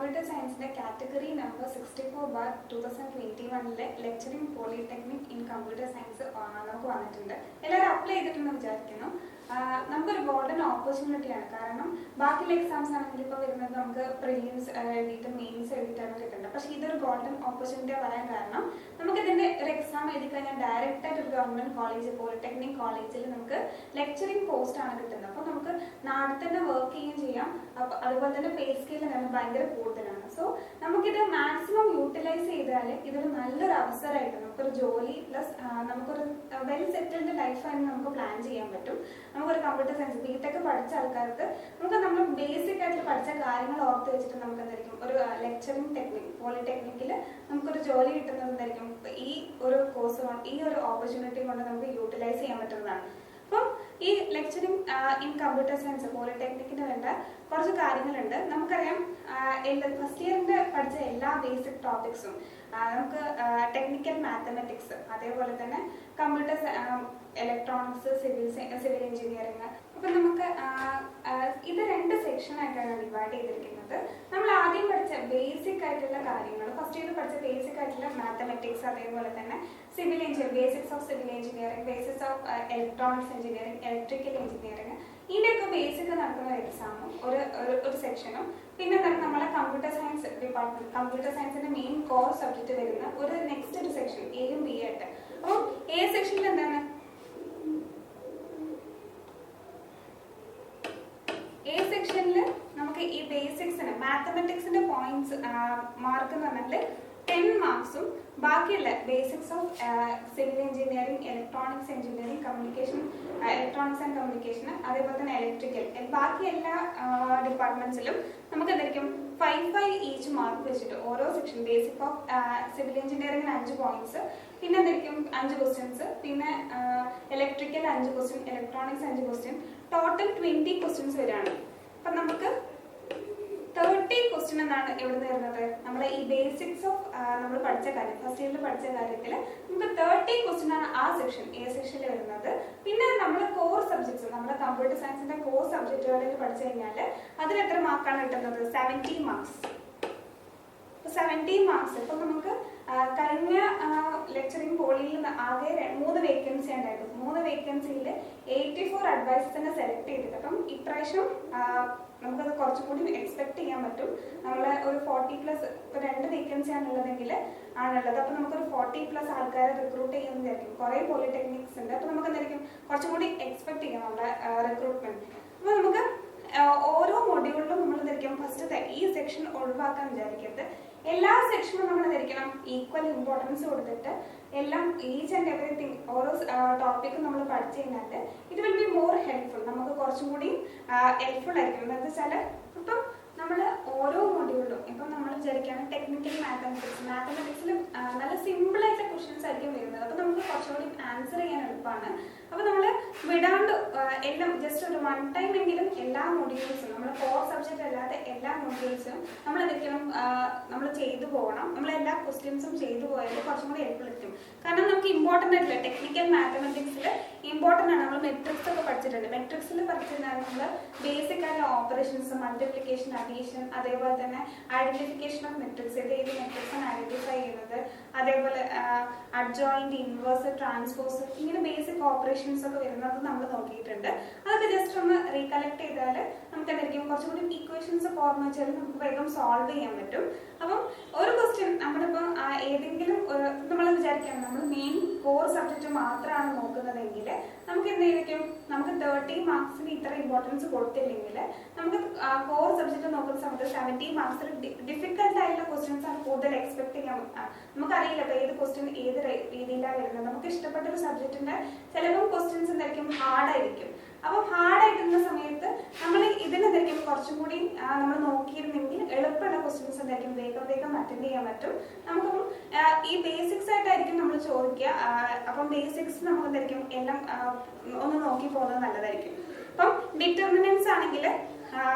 Computer സയൻസിന്റെ category number 64/2021 lecturing polytechnic in computer science നമുക്ക് വന്നിട്ടുണ്ട്. എല്ലാവരും അപ്ലൈ ചെയ്തിട്ടുണ്ടെന്ന് വിചാരിക്കുന്നു. നമുക്കൊരു ഗോൾഡൻ ഓപ്പർച്യൂണിറ്റിയാണ്. കാരണം ബാക്കിയുള്ള എക്സാംസ് ആണെങ്കിൽ ഇപ്പോൾ വരുന്നത് നമുക്ക് പ്രിലിംസ് എഴുതിയിട്ട് മെയിൻസ് എഴുതിയിട്ടാണ് കിട്ടുന്നത്. പക്ഷേ ഇതൊരു ഗോൾഡൻ ഓപ്പർച്യൂണിറ്റി പറയാൻ കാരണം നമുക്ക് ഇതിന്റെ ഒരു എക്സാം എഴുതി കഴിഞ്ഞാൽ ഡയറക്റ്റ് ആയിട്ട് ഒരു ഗവൺമെന്റ് കോളേജ് പോളിടെക്നിക് കോളേജിൽ നമുക്ക് ലെക്ചറിംഗ് പോസ്റ്റ് ആണ് കിട്ടുന്നത്. അപ്പോൾ നമുക്ക് നാട്ടിൽ തന്നെ വർക്ക് ചെയ്യുകയും ചെയ്യാം. അതുപോലെ തന്നെ പേ സ്കെയിൽ ഭയങ്കര കൂടുതലാണ്. സോ നമുക്കിത് മാക്സിമം യൂട്ടിലൈസ് ചെയ്താൽ ഇതൊരു നല്ലൊരു അവസരമായിട്ട് നമുക്കൊരു ജോലി പ്ലസ് നമുക്കൊരു വെൽ സെറ്റിൽഡ് ലൈഫായിട്ട് നമുക്ക് പ്ലാൻ ചെയ്യാൻ പറ്റും. നമുക്കൊരു കമ്പ്യൂട്ടർ സയൻസ് ബിടെക് പഠിച്ച ആൾക്കാർക്ക് നമ്മൾ ബേസിക് ആയിട്ട് പഠിച്ച കാര്യങ്ങൾ ഓർത്ത് വെച്ചിട്ട് നമുക്ക് എന്തായിരിക്കും ഒരു ലെക്ചറിംഗ് ടെക്നിക് പോളിടെക്നിക്കിൽ നമുക്കൊരു ജോലി കിട്ടുന്നത് എന്തായിരിക്കും ഈ ഒരു കോഴ്സ് കൊണ്ട് ഈ ഒരു ഓപ്പർച്യൂണിറ്റി കൊണ്ട് നമുക്ക് യൂട്ടിലൈസ് ചെയ്യാൻ പറ്റുന്നതാണ്. അപ്പം ഈ ലെക്ചറിംഗ് ഇൻ കമ്പ്യൂട്ടർ സയൻസ് പോളിടെക്നിക്കിന് വേണ്ട കുറച്ച് കാര്യങ്ങളുണ്ട്. നമുക്കറിയാം ഫസ്റ്റ് ഇയറിന്റെ പഠിച്ച എല്ലാ ബേസിക് ടോപ്പിക്സും നമുക്ക് ടെക്നിക്കൽ മാത്തമാറ്റിക്സ്, അതേപോലെ തന്നെ കമ്പ്യൂട്ടർ ഇലക്ട്രോണിക്സ്, സിവിൽ എഞ്ചിനീയറിംഗ്. അപ്പൊ നമുക്ക് ഇത് 2 സെക്ഷനായിട്ടാണ് ഡിവൈഡ് ചെയ്തിരിക്കുന്നത്. നമ്മൾ ആദ്യം പഠിച്ച ബേസിക് ആയിട്ടുള്ള കാര്യങ്ങൾ, ഫസ്റ്റ് ഇയർ പഠിച്ച ബേസിക് ആയിട്ടുള്ള മാത്തമാറ്റിക്സ്, അതേപോലെ തന്നെ civil engineering, basics of civil engineering, basics of electronics engineering, electrical engineering, ഇതിന്റെയൊക്കെ ബേസിക് നടക്കുന്ന എക്സാമും ഒരു സെക്ഷനും. പിന്നെ നമ്മളെ കമ്പ്യൂട്ടർ സയൻസ് ഡിപ്പാർട്ട്മെന്റ്, കമ്പ്യൂട്ടർ സയൻസിന്റെ മെയിൻ കോർ സബ്ജക്ട് വരുന്ന ഒരു നെക്സ്റ്റ് ഒരു സെക്ഷൻ എയും ബി ആയിട്ട്. അപ്പോൾ എ സെക്ഷനിൽ എന്താണ് എ സെക്ഷനിൽ നമുക്ക് ഈ ബേസിക്സിന് മാത്തമാറ്റിക്സിന്റെ പോയിന്റ്സ് മാർക്ക് എന്ന് പറഞ്ഞാൽ 10 മാർക്സും ബാക്കിയുള്ള basics of civil engineering, electronics engineering, communication, electronics and communication, അതേപോലെ തന്നെ ഇലക്ട്രിക്കൽ, ബാക്കി എല്ലാ ഡിപ്പാർട്ട്മെന്റ്സിലും നമുക്ക് എന്തായിരിക്കും 5 ഈച്ച് മാർക്ക് വെച്ചിട്ട് ഓരോ സെക്ഷൻ. ബേസിക് ഓഫ് സിവിൽ എഞ്ചിനീയറിംഗിന് 5 പോയിന്റ്സ്, പിന്നെ എന്തായിരിക്കും 5 ക്വസ്റ്റ്യൻസ്, പിന്നെ electrical 5 question, electronics 5 question, total 20 questions വരികയാണ്. അപ്പൊ നമുക്ക് 30 ക്വസ്റ്റ്യൻ എന്നാണ് എവിടെ നിന്ന് വരുന്നത്? നമ്മുടെ ഈ ബേസിക്സ് ഓഫ് നമ്മൾ പഠിച്ച കാര്യം, ഫസ്റ്റ് ഇയറിൽ പഠിച്ച കാര്യത്തിൽ നമുക്ക് 30 ക്വസ്റ്റ്യൻ ആണ് ആ സെക്ഷൻ എ സെക്ഷനിൽ വരുന്നത്. പിന്നെ നമ്മുടെ കോർ സബ്ജക്ട്സ്, നമ്മുടെ കമ്പ്യൂട്ടർ സയൻസിന്റെ കോർ സബ്ജക്റ്റുകളിൽ പഠിച്ചു കഴിഞ്ഞാൽ അതിന് എത്ര മാർക്കാണ് കിട്ടുന്നത്? 70 മാർക്സ്. 70 മാർക്സ്. ഇപ്പൊ നമുക്ക് കഴിഞ്ഞ ലെക്ചറിംഗ് പോളിയിൽ ആകെ 3 വേക്കൻസി ഉണ്ടായിരുന്നു. 3 വേക്കൻസിയിൽ 84 അഡ്വൈസസിനെ സെലക്ട് ചെയ്തിട്ട്, അപ്പം ഇപ്രാവശ്യം നമുക്കത് കുറച്ചുകൂടി എക്സ്പെക്ട് ചെയ്യാൻ പറ്റും. നമ്മളെ ഒരു 40+, ഇപ്പൊ 2 വേക്കൻസി ആണുള്ളതെങ്കിൽ അപ്പൊ നമുക്കൊരു 40+ ആൾക്കാരെ റിക്രൂട്ട് ചെയ്യുന്നതായിരിക്കും. കുറെ പോളിടെക്നിക്സ് ഉണ്ട്. അപ്പൊ നമുക്ക് എന്തായിരിക്കും കുറച്ചുകൂടി എക്സ്പെക്ട് ചെയ്യാം നമ്മുടെ റിക്രൂട്ട്മെന്റ്. അപ്പൊ നമുക്ക് ഓരോ മൊഡ്യൂളിലും നമ്മൾ എന്തായിരിക്കും ഫസ്റ്റത്തെ ഈ സെക്ഷൻ ഒഴിവാക്കാൻ വിചാരിക്കരുത്. എല്ലാ സെക്ഷനും നമ്മൾ എന്തായിരിക്കണം ഈക്വൽ ഇമ്പോർട്ടൻസ് കൊടുത്തിട്ട് എല്ലാം ഈച്ച് ആൻഡ് എവറിത്തിങ് ഓരോ ടോപ്പിക്കും നമ്മൾ പഠിച്ചു കഴിഞ്ഞാൽ it will be more helpful. നമുക്ക് കുറച്ചും കൂടി ഹെൽപ്ഫുൾ ആയിരിക്കും. എന്താ വെച്ചാൽ ഇപ്പം നമ്മൾ ഓരോ മൊഡ്യൂളിലും ഇപ്പം നമ്മൾ വിചാരിക്കുകയാണ് ടെക്നിക്കൽ മാത്തമാറ്റിക്സിൽ നല്ല സിമ്പിൾ ആയിട്ടുള്ള ക്വസ്റ്റ്യൻസ് ആയിരിക്കും വരുന്നത്. അപ്പൊ നമുക്ക് കുറച്ചുകൂടി ആൻസർ ചെയ്യാൻ എളുപ്പമാണ്. അപ്പൊ നമ്മൾ വിടാണ്ട് എല്ലാം ജസ്റ്റ് ഒരു 1 ടൈം എങ്കിലും എല്ലാ മൊഡ്യൂൾസും, നമ്മൾ കോർ സബ്ജക്റ്റ് അല്ലാതെ എല്ലാ മൊഡ്യൂൾസും നമ്മൾ എന്തൊക്കെയാണ് നമ്മൾ ചെയ്തു പോകണം. നമ്മൾ എല്ലാ ക്വസ്റ്റ്യൻസും ചെയ്തു പോയാൽ കുറച്ചും കൂടി ഹെൽപ്ഫുൾ ആയിരിക്കും. കാരണം നമുക്ക് ഇമ്പോർട്ടൻ്റ് ആയിട്ടില്ല ടെക്നിക്കൽ മാത്തമാറ്റിക്സിൽ ഇമ്പോർട്ടൻ്റ് ആണ്. നമ്മൾ മെട്രിക്സ് ഒക്കെ പഠിച്ചിട്ടുണ്ട്. മെട്രിക്സിൽ പഠിച്ചിട്ടുണ്ടാൽ നമ്മൾ ബേസിക് ആയിട്ടുള്ള ഓപ്പറേഷൻസ്, മൾട്ടിപ്ലിക്കേഷൻ, അഡീഷൻ, അതേപോലെ തന്നെ ഐഡന്റിഫിക്കേഷൻ ഓഫ് മെട്രിക്സ്, ഏത് മെട്രിക്സാണ് ഐഡന്റിഫൈ ചെയ്യുന്നത്, അതേപോലെ അഡ്ജോയിന്റ്, ഇൻവേഴ്സ്, ട്രാൻസ്പോസ്, ഇങ്ങനെ ബേസിക് ഓപ്പറേഷൻസ് ഒക്കെ വരുന്നത് നമ്മൾ നോക്കിയിട്ടുണ്ട്. അതൊക്കെ ജസ്റ്റ് ഒന്ന് റീകളക്ട് ചെയ്താൽ നമുക്ക് എന്തായിരിക്കും കുറച്ചുകൂടി ഇക്വേഷൻസ് ഒക്കെ ഓർമ്മ വെച്ചാൽ നമുക്ക് വേഗം സോൾവ് ചെയ്യാൻ പറ്റും. അപ്പം ഒരു ക്വസ്റ്റ്യൻ നമ്മളിപ്പോൾ ഏതെങ്കിലും നമ്മൾ വിചാരിക്കുകയാണ് നമ്മൾ മെയിൻ കോർ സബ്ജക്റ്റ് മാത്രമാണ് നോക്കുന്നതെങ്കിൽ നമുക്ക് എന്തായിരിക്കും നമുക്ക് 30 മാർക്സിന് ഇത്ര ഇമ്പോർട്ടൻസ് കൊടുത്തില്ലെങ്കിൽ നമുക്ക് കോർ സബ്ജക്റ്റ് നോക്കുന്ന സമയത്ത് 70 മാർക്സിൽ ഡിഫിക്കൽട്ട് ആയിട്ടുള്ള ക്വസ്റ്റ്യൻസ് ആണ് കൂടുതൽ എക്സ്പെക്ട് ചെയ്യാൻ. നമുക്കറിയില്ല ഇപ്പൊ ഏത് ക്വസ്റ്റ്യൻ ഏത് രീതിയിലാണ് വരുന്നത്. നമുക്ക് ഇഷ്ടപ്പെട്ട ഒരു സബ്ജക്റ്റിന്റെ ചിലപ്പോൾ ക്വസ്റ്റ്യൻസ് എന്തായിരിക്കും ഹാർഡായിരിക്കും. അപ്പം ഹാർഡായിട്ടുള്ള സമയത്ത് നമ്മൾ ഇതിനെന്തായിരിക്കും കുറച്ചും കൂടി നമ്മൾ നോക്കിയിരുന്നെങ്കിൽ എളുപ്പമുള്ള ക്വസ്റ്റ്യൻസ് എന്തായിരിക്കും വേഗം അറ്റൻഡ് ചെയ്യാൻ പറ്റും. നമുക്കപ്പം ഈ ബേസിക്സ് ആയിട്ടായിരിക്കും നമ്മൾ ചോദിക്കുക. അപ്പം ബേസിക്സ് നമുക്ക് എന്തായിരിക്കും എല്ലാം ഒന്ന് നോക്കി പോകുന്നത് നല്ലതായിരിക്കും. അപ്പം ഡിറ്റർമിനൻസ് ആണെങ്കിൽ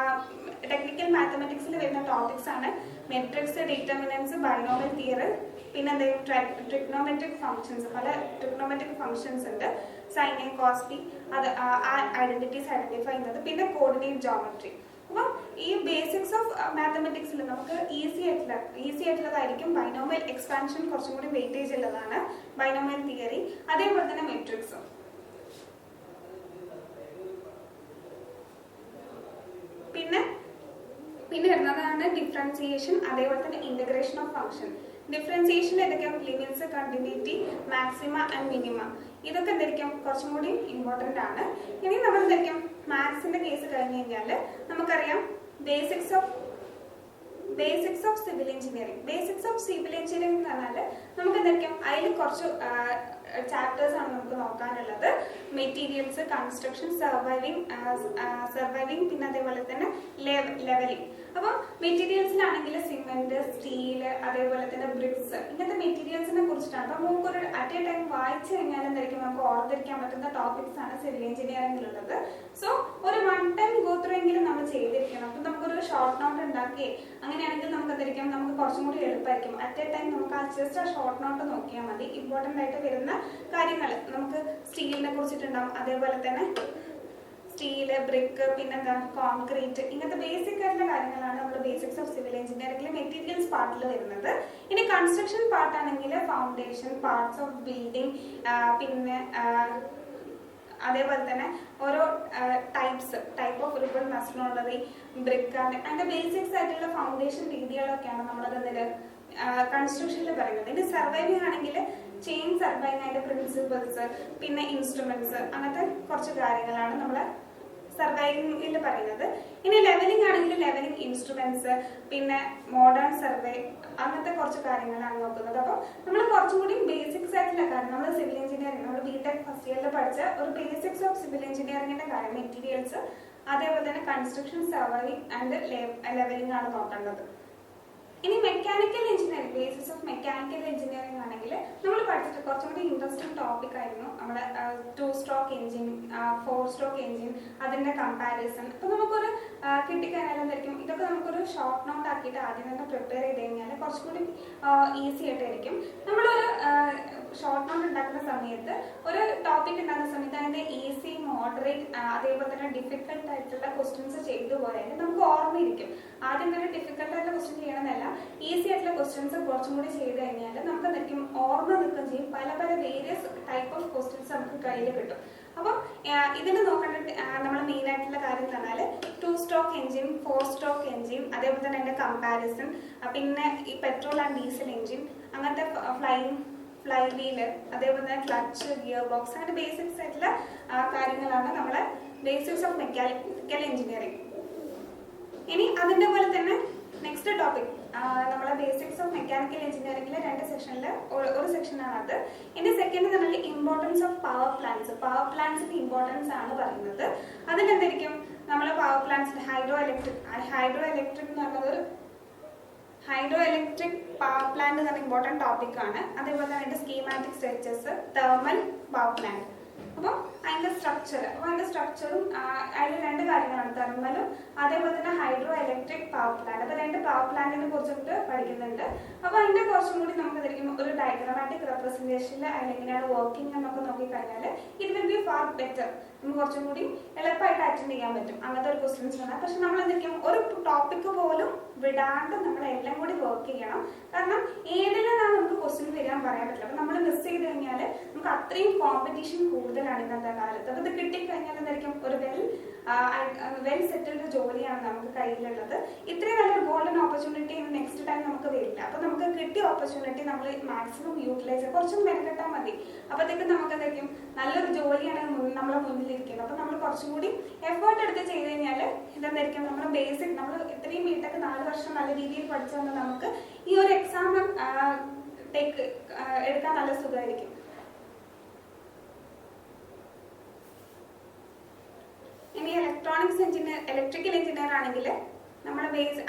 ടെക്നിക്കൽ മാത്തമാറ്റിക്സിൽ വരുന്ന ടോപ്പിക്സ് ആണ് മെട്രിക്സ്, ഡിറ്റർമിനൻസ്, ബൈനോമിയൽ തിയറി, പിന്നെ എന്തെങ്കിലും ട്രിഗ്നോമെട്രിക് ഫംഗ്ഷൻസ്, പല ട്രിഗ്നോമെട്രിക് ഫംഗ്ഷൻസ് ഉണ്ട്, സൈൻ എ കോസ് ബി, അത് ഐഡന്റിറ്റീസ് ഐഡന്റിഫൈ ചെയ്യുന്നത്, പിന്നെ കോർഡിനേറ്റ് ജോമെട്രി. അപ്പം ഈ ബേസിക്സ് ഓഫ് മാത്തമെറ്റിക്സിൽ നമുക്ക് ഈസി ആയിട്ടുള്ളതായിരിക്കും ബൈനോമിയൽ എക്സ്പാൻഷൻ, കുറച്ചും കൂടി വെയിറ്റേജ് ഉള്ളതാണ് ബൈനോമിയൽ തിയറി, അതേപോലെ തന്നെ മെട്രിക്സും. പിന്നെ വരുന്നതാണ് ഡിഫറൻസിയേഷൻ, അതേപോലെ തന്നെ ഇന്റഗ്രേഷൻ ഓഫ് ഫംഗ്ഷൻ. ഡിഫറൻസിയേഷൻ ഏതൊക്കെയാണ്? Limits, continuity, maxima and minima. ഇതൊക്കെ എന്തായിരിക്കും കുറച്ചും കൂടി ഇമ്പോർട്ടൻ്റ് ആണ്. ഇനി നമ്മൾ എന്തായിരിക്കും മാത്സിന്റെ കേസ് കഴിഞ്ഞ് കഴിഞ്ഞാൽ നമുക്കറിയാം basics of civil engineering. Basics of civil engineering എന്ന് പറഞ്ഞാൽ നമുക്ക് എന്തായിരിക്കും അതിൽ കുറച്ച് ചാപ്റ്റേഴ്സ് ആണ് നമുക്ക് നോക്കാനുള്ളത്. മെറ്റീരിയൽസ്, കൺസ്ട്രക്ഷൻ, സർവൈവിംഗ്, പിന്നെ അതേപോലെ തന്നെ ലെവലിംഗ്. അപ്പം മെറ്റീരിയൽസിലാണെങ്കിൽ സിമെന്റ്, സ്റ്റീല്, അതേപോലെ തന്നെ ബ്രിക്സ്, ഇങ്ങനത്തെ മെറ്റീരിയൽസിനെ കുറിച്ചിട്ടാണ്. അപ്പം നമുക്ക് ഒരു അറ്റ് എ ടൈം വായിച്ചു കഴിഞ്ഞാൽ എന്തായിരിക്കും നമുക്ക് ഓർത്തിരിക്കാൻ പറ്റുന്ന ടോപ്പിക്സ് ആണ് സിവിൽ എഞ്ചിനീയറിംഗിലുള്ളത്. സോ ഒരു 1 ടൈം ഗോ ത്രൂ എങ്കിലും നമ്മൾ ചെയ്തിരിക്കണം. അപ്പം നമുക്കൊരു ഷോർട്ട് നോട്ട് ഉണ്ടാക്കി അങ്ങനെയാണെങ്കിൽ നമുക്ക് എന്തായിരിക്കും നമുക്ക് കുറച്ചും കൂടി എളുപ്പമായിരിക്കും. അറ്റ് എ ടൈം നമുക്ക് ജസ്റ്റ് ആ ഷോർട്ട് നോട്ട് നോക്കിയാൽ മതി. ഇമ്പോർട്ടൻ്റ് ആയിട്ട് വരുന്ന കാര്യങ്ങൾ നമുക്ക് സ്റ്റീലിനെ കുറിച്ചിട്ടുണ്ടാവും, അതേപോലെ തന്നെ സ്റ്റീല്, ബ്രിക്ക്, പിന്നെന്താ കോൺക്രീറ്റ്, ഇങ്ങനത്തെ ബേസിക് ആയിട്ടുള്ള കാര്യങ്ങളാണ് നമ്മൾ ബേസിക്സ് ഓഫ് സിവിൽ എഞ്ചിനീയറിംഗിലെ മെറ്റീരിയൽസ് പാർട്ടിൽ വരുന്നത്. ഇനി കൺസ്ട്രക്ഷൻ പാർട്ട് ആണെങ്കിൽ ഫൗണ്ടേഷൻ, പാർട്സ് ഓഫ് ബിൽഡിംഗ്, പിന്നെ അതേപോലെ തന്നെ ഓരോ ടൈപ്പ് ഓഫ് റിബൺ, മെസണറി, ബ്രിക്ക്, അതിന്റെ ബേസിക്സ് ആയിട്ടുള്ള ഫൗണ്ടേഷൻ രീതികളൊക്കെയാണ് നമ്മളതിൽ കൺസ്ട്രക്ഷനിൽ പറയുന്നത്. ഇനി സർവൈവിംഗ് ആണെങ്കിൽ ചെയിൻ സർവൈവിംഗ്, അതിന്റെ പ്രിൻസിപ്പിൾസ്, പിന്നെ ഇൻസ്ട്രുമെന്റ്സ്, അങ്ങനത്തെ കുറച്ച് കാര്യങ്ങളാണ് നമ്മൾ സർവൈവിംഗിൽ പറയുന്നത്. ഇനി ലെവലിംഗ് ആണെങ്കിൽ ലെവലിംഗ് ഇൻസ്ട്രുമെന്റ്സ്, പിന്നെ മോഡേൺ സർവേ, അങ്ങനത്തെ കുറച്ച് കാര്യങ്ങളാണ് നോക്കുന്നത്. അപ്പം നമ്മൾ കുറച്ചും കൂടി ബേസിക്സ് ആയിട്ടുള്ള കാര്യം, നമ്മൾ സിവിൽ എഞ്ചിനീയറിംഗ് നമ്മൾ ബിടെക് ഫസ്റ്റ് ഇയറിൽ പഠിച്ച ഒരു ബേസിക്സ് ഓഫ് സിവിൽ എഞ്ചിനീയറിംഗിന്റെ കാര്യം, മെറ്റീരിയൽസ്, അതേപോലെ തന്നെ കൺസ്ട്രക്ഷൻ, സർവൈവിംഗ് ആൻഡ് ലെവലിംഗ് ആണ് നോക്കേണ്ടത്. ഇനി mechanical engineering, basis of mechanical engineering ആണെങ്കിൽ നമ്മൾ പഠിച്ചിട്ട് കുറച്ചും കൂടി ഇൻട്രസ്റ്റിംഗ് ടോപ്പിക് ആയിരുന്നു നമ്മുടെ 2 സ്ട്രോക്ക് എഞ്ചിൻ, 4 സ്ട്രോക്ക് എഞ്ചിൻ, അതിന്റെ കമ്പാരിസൺ. അപ്പൊ നമുക്കൊരു കിട്ടിക്കഴിഞ്ഞാൽ എന്തായിരിക്കും ഇതൊക്കെ നമുക്കൊരു ഷോർട്ട് നോട്ട് ആക്കിയിട്ട് ആദ്യം തന്നെ പ്രിപ്പയർ ചെയ്ത് കഴിഞ്ഞാൽ കുറച്ചും കൂടി ഈസി ആയിട്ടായിരിക്കും. നമ്മളൊരു ഷോർട്ട് നോട്ട് ഉണ്ടാക്കുന്ന സമയത്ത്, ഒരു ടോപ്പിക് ഉണ്ടാക്കുന്ന സമയത്ത് അതിന്റെ ഈസി, മോഡറേറ്റ്, അതേപോലെ തന്നെ ഡിഫിക്കൽട്ട് ആയിട്ടുള്ള ക്വസ്റ്റ്യൻസ് ചെയ്തു പോയാൽ നമുക്ക് ഓർമ്മയിരിക്കും. ആദ്യം തന്നെ ഡിഫിക്കൽട്ട് ആയിട്ടുള്ള ക്വസ്റ്റ്യൻ ചെയ്യണമെന്നല്ല, ഈസി ആയിട്ടുള്ള ക്വസ്റ്റ്യൻസ് കുറച്ചും കൂടി ചെയ്ത് കഴിഞ്ഞാൽ നമുക്ക് എന്തായിരിക്കും ഓർമ്മ നിൽക്കുകയും ചെയ്യും. പല വേരിയസ് ടൈപ്പ് ഓഫ് ക്വസ്റ്റ്യൻസ് നമുക്ക് കയ്യിൽ കിട്ടും. അപ്പം ഇതിന് നോക്കേണ്ട നമ്മൾ മെയിൻ ആയിട്ടുള്ള കാര്യം എന്ന് പറഞ്ഞാൽ 2 സ്ട്രോക്ക് എഞ്ചിൻ, 4 സ്ട്രോക്ക് എഞ്ചിൻ, അതേപോലെ തന്നെ അതിന്റെ കമ്പാരിസൺ, പിന്നെ ഈ പെട്രോൾ ആൻഡ് ഡീസൽ എഞ്ചിൻ, അങ്ങനത്തെ ഫ്ലൈ വീല്, അതേപോലെ തന്നെ ക്ലച്ച്, ഗിയർ ബോക്സ്, അങ്ങനെ ബേസിക്സ് ആയിട്ടുള്ള കാര്യങ്ങളാണ് നമ്മളെ ബേസിക്സ് ഓഫ് മെക്കാനിക്കൽ എഞ്ചിനീയറിംഗ്. ഇനി അതിന്റെ പോലെ തന്നെ നെക്സ്റ്റ് ടോപ്പിക് നമ്മളെ ബേസിക്സ് ഓഫ് മെക്കാനിക്കൽ എഞ്ചിനീയറിംഗിലെ 2 സെക്ഷനിൽ ഒരു സെക്ഷനാണ് അത്. ഇനി സെക്കൻഡ് പറഞ്ഞാൽ ഇമ്പോർട്ടൻസ് ഓഫ് പവർ പ്ലാന്റ്സിന്റെ ഇമ്പോർട്ടൻസ് ആണ് പറയുന്നത്. അതിലെന്തായിരിക്കും നമ്മൾ പവർ പ്ലാന്റ്സിന്റെ ഹൈഡ്രോ ഇലക്ട്രിക് എന്ന് പറഞ്ഞത് ഹൈഡ്രോ ഇലക്ട്രിക് പവർ പ്ലാന്റ് എന്ന് പറഞ്ഞ ഇമ്പോർട്ടൻറ്റ് ടോപ്പിക് ആണ്. അതേപോലെ തന്നെ അതിന്റെ schematic structures, thermal power plant. അപ്പം അതിന്റെ സ്ട്രക്ചറും അതിൽ 2 കാര്യങ്ങളാണ്, തെർമലും അതേപോലെ തന്നെ ഹൈഡ്രോ ഇലക്ട്രിക് പവർ പ്ലാന്റ്. അപ്പൊ 2 പവർ പ്ലാന്റിനെ കുറിച്ചിട്ട് പഠിക്കുന്നുണ്ട്. അപ്പൊ അതിന്റെ കുറച്ചും കൂടി നമുക്ക് എന്തായിരിക്കും ഒരു ഡയഗ്രമാറ്റിക് റെപ്രസെന്റേഷനിൽ അതിലെങ്ങനെയാണ് വർക്കിംഗ് എന്നൊക്കെ നോക്കിക്കഴിഞ്ഞാൽ it will B far better. നമുക്ക് കുറച്ചും കൂടി എളുപ്പമായിട്ട് അറ്റൻഡ് ചെയ്യാൻ പറ്റും അങ്ങനത്തെ ഒരു ക്വസ്റ്റ്യൻസ് ആണ്. പക്ഷെ നമ്മൾ എന്തായിരിക്കും ഒരു ടോപ്പിക് പോലും വിടാണ്ട് നമ്മൾ എല്ലാം കൂടി വർക്ക് ചെയ്യണം. കാരണം ഏതിലാണ് നമുക്ക് ക്വസ്റ്റ്യൻ വരാൻ പറയാൻ പറ്റില്ല. അപ്പൊ നമ്മൾ മിസ് ചെയ്ത് കഴിഞ്ഞാൽ നമുക്ക് അത്രയും കോമ്പറ്റീഷൻ കൂടുതലാണ് ഇന്നത്തെ കാലത്ത്. അപ്പൊ ഇത് കിട്ടിക്കഴിഞ്ഞാൽ എന്തായിരിക്കും ഒരു വെൽ സെറ്റിൽഡ് ജോലിയാണ് നമുക്ക് കയ്യിലുള്ളത്. ഇത്രയും നല്ലൊരു ഗോൾഡൻ ഓപ്പർച്യൂണിറ്റി നെക്സ്റ്റ് ടൈം നമുക്ക് വരില്ല. അപ്പൊ നമുക്ക് കിട്ടിയ ഓപ്പർച്യൂണിറ്റി നമ്മൾ മാക്സിമം യൂട്ടിലൈസ് ചെയ്യുക. കുറച്ചും മെനക്കെട്ടാൽ മതി. അപ്പോഴത്തേക്കും നമുക്ക് എന്തായിരിക്കും നല്ലൊരു ജോലിയാണ് നമ്മളെ മുന്നിലിരിക്കുന്നത്. അപ്പൊ നമ്മൾ കുറച്ചും കൂടി എഫേർട്ട് എടുത്ത് ചെയ്ത് കഴിഞ്ഞാൽ ഇതെന്തായിരിക്കും നമ്മുടെ ബേസിക്, നമ്മൾ ഇത്രയും ബിടെക് 4 വർഷം നല്ല രീതിയിൽ പഠിച്ചു വന്നാൽ നമുക്ക് ഈ ഒരു എക്സാം എടുക്കാൻ നല്ല സുഖമായിരിക്കും. ഇനി ഇലക്ട്രിക്കൽ എഞ്ചിനീയർ ആണെങ്കിൽ നമ്മുടെ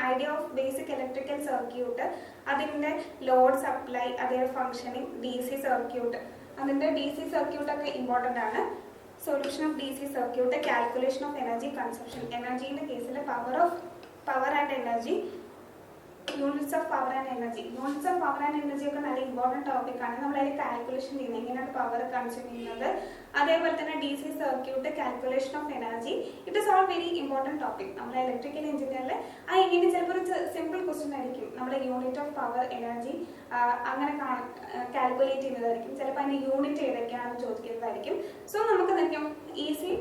idea of basic electrical circuit, അതിന്റെ ലോഡ് സപ്ലൈ, അതേ ഫംഗ്ഷനിങ്, DC സർക്യൂട്ട്, അതിന്റെ DC സർക്യൂട്ട് ഒക്കെ ഇമ്പോർട്ടൻ്റ് ആണ്. Solution of DC circuit, calculation of energy consumption, എനർജീന്റെ കേസിൽ power and energy, units of power and energy. Units of power and energy ഒക്കെ നല്ല ഇമ്പോർട്ടൻറ്റ് ടോപ്പിക്കാണ്. നമ്മളതിൽ കാൽക്കുലേഷൻ ചെയ്യുന്നത് എങ്ങനെയാണ് പവർ കൺസ്യൂം ചെയ്യുന്നത്, അതേപോലെ തന്നെ DC circuit, calculation of energy, it is all very important topic. നമ്മുടെ ഇലക്ട്രിക്കൽ എഞ്ചിനീയറിൽ ആ എങ്ങനെ ചിലപ്പോൾ ഒരു സിമ്പിൾ ക്വസ്റ്റ്യൻ ആയിരിക്കും, നമ്മുടെ യൂണിറ്റ് ഓഫ് പവർ എനർജി അങ്ങനെ കാൽക്കുലേറ്റ് ചെയ്യുന്നതായിരിക്കും. ചിലപ്പോൾ അതിൻ്റെ യൂണിറ്റ് ഏതൊക്കെയാണെന്ന് ചോദിക്കുന്നതായിരിക്കും. സോ നമുക്ക് എന്തൊക്കെയും ഈസി,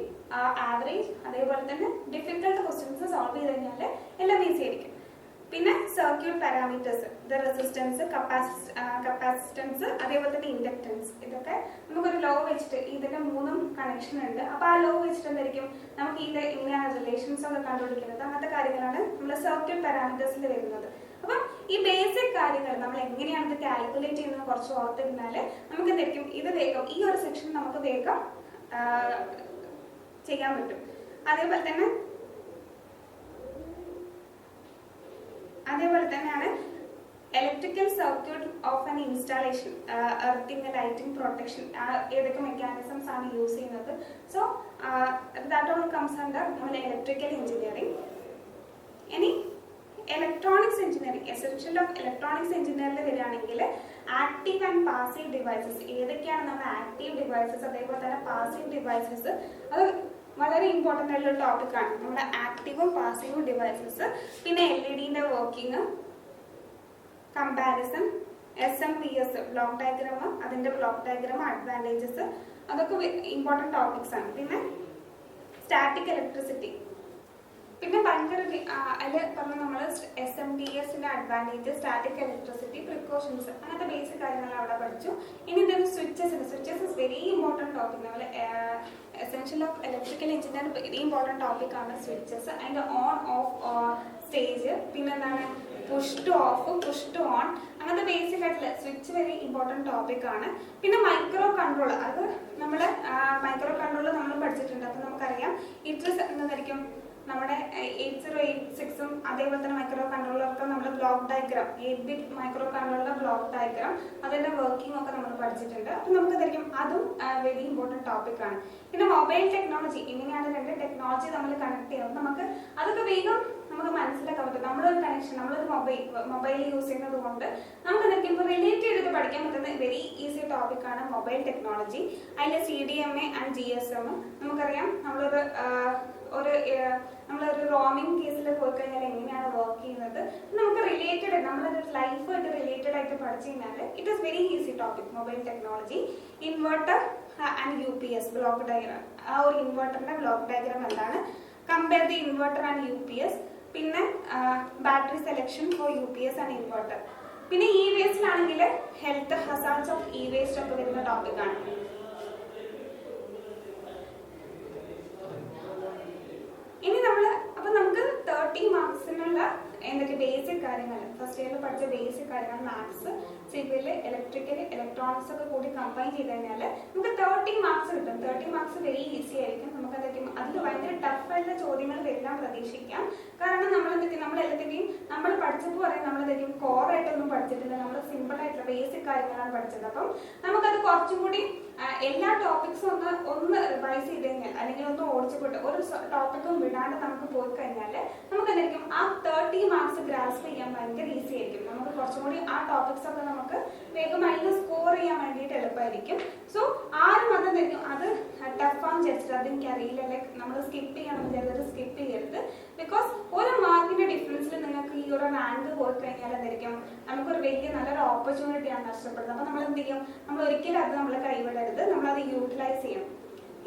ആവറേജ്, അതേപോലെ തന്നെ ഡിഫിക്കൽട്ട് ക്വസ്റ്റ്യൻസ് സോൾവ് ചെയ്ത് കഴിഞ്ഞാൽ എല്ലാം ഈസി ആയിരിക്കും. പിന്നെ സർക്യൂട്ട് പാരാമീറ്റേഴ്സ്, ഇത് റെസിസ്റ്റൻസ്, കപ്പാസിറ്റൻസ്, അതേപോലെ തന്നെ ഇൻഡക്റ്റൻസ്, ഇതൊക്കെ നമുക്കൊരു ലോ വെച്ചിട്ട് ഇതിന്റെ മൂന്നും കണക്ഷൻ ഉണ്ട്. അപ്പോൾ ആ ലോ വെച്ചിട്ട് എന്തായിരിക്കും നമുക്ക് ഇത് ഇങ്ങനെയാണ് റിലേഷൻസ് ഒക്കെ കണ്ടുപിടിക്കുന്നത്. അങ്ങനത്തെ കാര്യങ്ങളാണ് നമ്മൾ സർക്യൂട്ട് പാരാമീറ്റേഴ്സിൽ വരുന്നത്. അപ്പം ഈ ബേസിക് കാര്യങ്ങൾ നമ്മൾ എങ്ങനെയാണ് ഇത് കാൽക്കുലേറ്റ് ചെയ്യുന്നത് കുറച്ച് ഓർത്തിരുന്നാൽ നമുക്ക് എന്തായിരിക്കും ഇത് വേഗം ഈ ഒരു സെക്ഷൻ നമുക്ക് വേഗം ചെയ്യാൻ പറ്റും. അതേപോലെ തന്നെയാണ് electrical circuit of an installation, earthing, lighting, protection, ഏതൊക്കെ മെക്കാനിസംസ് ആണ് യൂസ് ചെയ്യുന്നത്. So that all comes under നമ്മുടെ ഇലക്ട്രിക്കൽ എഞ്ചിനീയറിംഗ്. ഇനി electronics engineering, essential of electronics എഞ്ചിനീയറിൽ വരികയാണെങ്കിൽ ആക്റ്റീവ് ആൻഡ് പാസീവ് ഡിവൈസസ്, ഏതൊക്കെയാണ് നമ്മുടെ ആക്റ്റീവ് ഡിവൈസസ് അതേപോലെ തന്നെ പാസീവ് ഡിവൈസസ്, അത് വളരെ ഇമ്പോർട്ടൻ്റ് ആയിട്ടുള്ള ടോപ്പിക്കാണ്. നമ്മുടെ ആക്റ്റീവും പാസീവും ഡിവൈസസ്, പിന്നെ LED working, comparison, SMPS block diagram, അതിൻ്റെ ബ്ലോക്ക് ഡയഗ്രാം, അഡ്വാൻറ്റേജസ്, അതൊക്കെ ഇമ്പോർട്ടൻ്റ് ടോപ്പിക്സ് ആണ്. പിന്നെ സ്റ്റാറ്റിക് ഇലക്ട്രിസിറ്റി, പിന്നെ ഭയങ്കര അതിൽ പറഞ്ഞ നമ്മൾ SMPSന്റെ അഡ്വാൻറ്റേജ്, സ്റ്റാറ്റിക് ഇലക്ട്രിസിറ്റി, പ്രിക്കോഷൻസ്, അങ്ങനത്തെ ബേസിക് കാര്യങ്ങൾ അവിടെ പഠിച്ചു. ഇനി എന്തെങ്കിലും switches is very important topic. നമ്മൾ essential of electrical engineer very important ടോപ്പിക്കാണ് സ്വിച്ചസ്. അതിൻ്റെ ഓൺ ഓഫ് സ്റ്റേജ്, പിന്നെന്താണ് push to off, push to on, അങ്ങനത്തെ ബേസിക് ആയിട്ടുള്ള സ്വിച്ച് വെരി ഇമ്പോർട്ടൻറ്റ് ടോപ്പിക്കാണ്. പിന്നെ മൈക്രോ കൺട്രോൾ, അത് നമ്മൾ മൈക്രോ കൺട്രോൾ നമ്മൾ പഠിച്ചിട്ടുണ്ട്. അപ്പോൾ നമുക്കറിയാം ഇറ്റ് എന്തായിരിക്കും നമ്മുടെ 8086ഉം അതേപോലെ തന്നെ മൈക്രോ കൺട്രോളറൊക്കെ നമ്മൾ ബ്ലോക്ക് ഡയഗ്രാം, 8-bit മൈക്രോ കൺട്രോളറിന്റെ ബ്ലോക്ക് ഡയഗ്രാം, അതിന്റെ വർക്കിംഗ് ഒക്കെ നമ്മൾ പഠിച്ചിട്ടുണ്ട്. അപ്പം നമുക്ക് എന്തായിരിക്കും അതും വെരി ഇമ്പോർട്ടൻറ്റ് ടോപ്പിക്കാണ്. പിന്നെ മൊബൈൽ ടെക്നോളജി, എങ്ങനെയാണ് രണ്ട് ടെക്നോളജി നമ്മൾ കണക്ട് ചെയ്യുന്നത്, നമുക്ക് അതൊക്കെ വേഗം നമുക്ക് മനസ്സിലാക്കാൻ പറ്റും. നമ്മളൊരു കണക്ഷൻ, നമ്മളൊരു മൊബൈൽ യൂസ് ചെയ്യുന്നത് കൊണ്ട് നമുക്ക് എന്തായിരിക്കും ഇപ്പോൾ റിലേറ്റ് ചെയ്തിട്ട് പഠിക്കാൻ പറ്റുന്ന വെരി ഈസി ടോപ്പിക്കാണ് മൊബൈൽ ടെക്നോളജി. അതിൽ CDMA ആൻഡ് GSM, നമുക്കറിയാം നമ്മളൊരു റോമിംഗ് കേസിൽ പോയി കഴിഞ്ഞാൽ എങ്ങനെയാണ് വർക്ക് ചെയ്യുന്നത്, നമുക്ക് റിലേറ്റഡ്, നമ്മളൊരു ലൈഫായിട്ട് റിലേറ്റഡ് ആയിട്ട് പഠിച്ചു കഴിഞ്ഞാൽ it is very easy topic mobile technology. Inverter and UPS block diagram, ആ ഒരു ഇൻവെർട്ടറിന്റെ ബ്ലോക്ക് ഡയഗ്രാം എന്താണ്, compare the inverter and UPS. പിന്നെ battery selection four UPS and inverter. പിന്നെ E-വേസ്റ്റിലാണെങ്കിൽ ഹെൽത്ത് ഹസാർഡ്സ് ഓഫ് E-വേസ്റ്റ് ഒക്കെ വരുന്ന ടോപ്പിക്കാണ്. ഇനി നമുക്ക് 30 മാർക്സിനുള്ള എന്തൊക്കെ ബേസിക് കാര്യങ്ങൾ, ഫസ്റ്റ് ഇയറിൽ പഠിച്ച ബേസിക് കാര്യങ്ങൾ, മാത്സ്, സിവിൽ, ഇലക്ട്രിക്കൽ, ഇലക്ട്രോണിക്സ് ഒക്കെ കൂടി കമ്പൈൻ ചെയ്ത് കഴിഞ്ഞാൽ നമുക്ക് 30 മാർക്സ് കിട്ടും. 30 മാർക്സ് വെരി ഈസി ആയിരിക്കും. നമുക്ക് എന്തൊക്കെയും അതിൽ ഭയങ്കര ടഫായിട്ടുള്ള ചോദ്യങ്ങൾ വരാൻ പ്രതീക്ഷിക്കാം. കാരണം നമ്മളെല്ലാത്തിൻ്റെയും നമ്മൾ പഠിച്ചപ്പോൾ പറയാം നമ്മളെന്തൊക്കെയും കോറായിട്ടൊന്നും പഠിച്ചിട്ടില്ല, നമ്മൾ സിമ്പിൾ ആയിട്ടുള്ള ബേസിക് കാര്യങ്ങളാണ് പഠിച്ചത്. അപ്പം നമുക്കത് കുറച്ചും കൂടി എല്ലാ ടോപ്പിക്സും ഒന്ന് റിവൈസ് ചെയ്ത് കഴിഞ്ഞാൽ അല്ലെങ്കിൽ ഒന്ന് ഓടിച്ചുകൊണ്ട് ഒരു ടോപ്പിക്കും വിടാണ്ട് നമുക്ക് പോയി കഴിഞ്ഞാൽ നമുക്ക് എന്തായിരിക്കും ആ 30 മാർക്സ് ഗ്രാസ്പ് ചെയ്യാൻ ഭയങ്കര ഈസി ആയിരിക്കും. നമുക്ക് കുറച്ചും കൂടി ആ ടോപ്പിക്സ് ഒക്കെ നമുക്ക് വേഗം അതിൽ സ്കോർ ചെയ്യാൻ വേണ്ടിയിട്ട് എളുപ്പമായിരിക്കും. സോ ആരും അതെന്തായിരിക്കും അത് ടഫാന്ന് വിചാരിച്ചിട്ട് അതെനിക്ക് അറിയില്ല, ലൈക്ക് നമ്മൾ സ്കിപ്പ് ചെയ്യണം വിചാരിച്ചത് സ്കിപ്പ് ചെയ്യരുത്. ബിക്കോസ് ഒരു മാർക്കിന്റെ ഡിഫറൻസിൽ നിങ്ങൾക്ക് ഈ ഒരു റാങ്ക് പോയി കഴിഞ്ഞാൽ എന്തായിരിക്കും നമുക്കൊരു വലിയ നല്ലൊരു ഓപ്പർച്യൂണിറ്റിയാണ് നഷ്ടപ്പെടുന്നത്. അപ്പോൾ നമ്മൾ എന്ത് ചെയ്യും, നമ്മൾ ഒരിക്കലും അത് നമ്മൾ കൈവിടരുത്, നമ്മളത് യൂട്ടിലൈസ് ചെയ്യണം.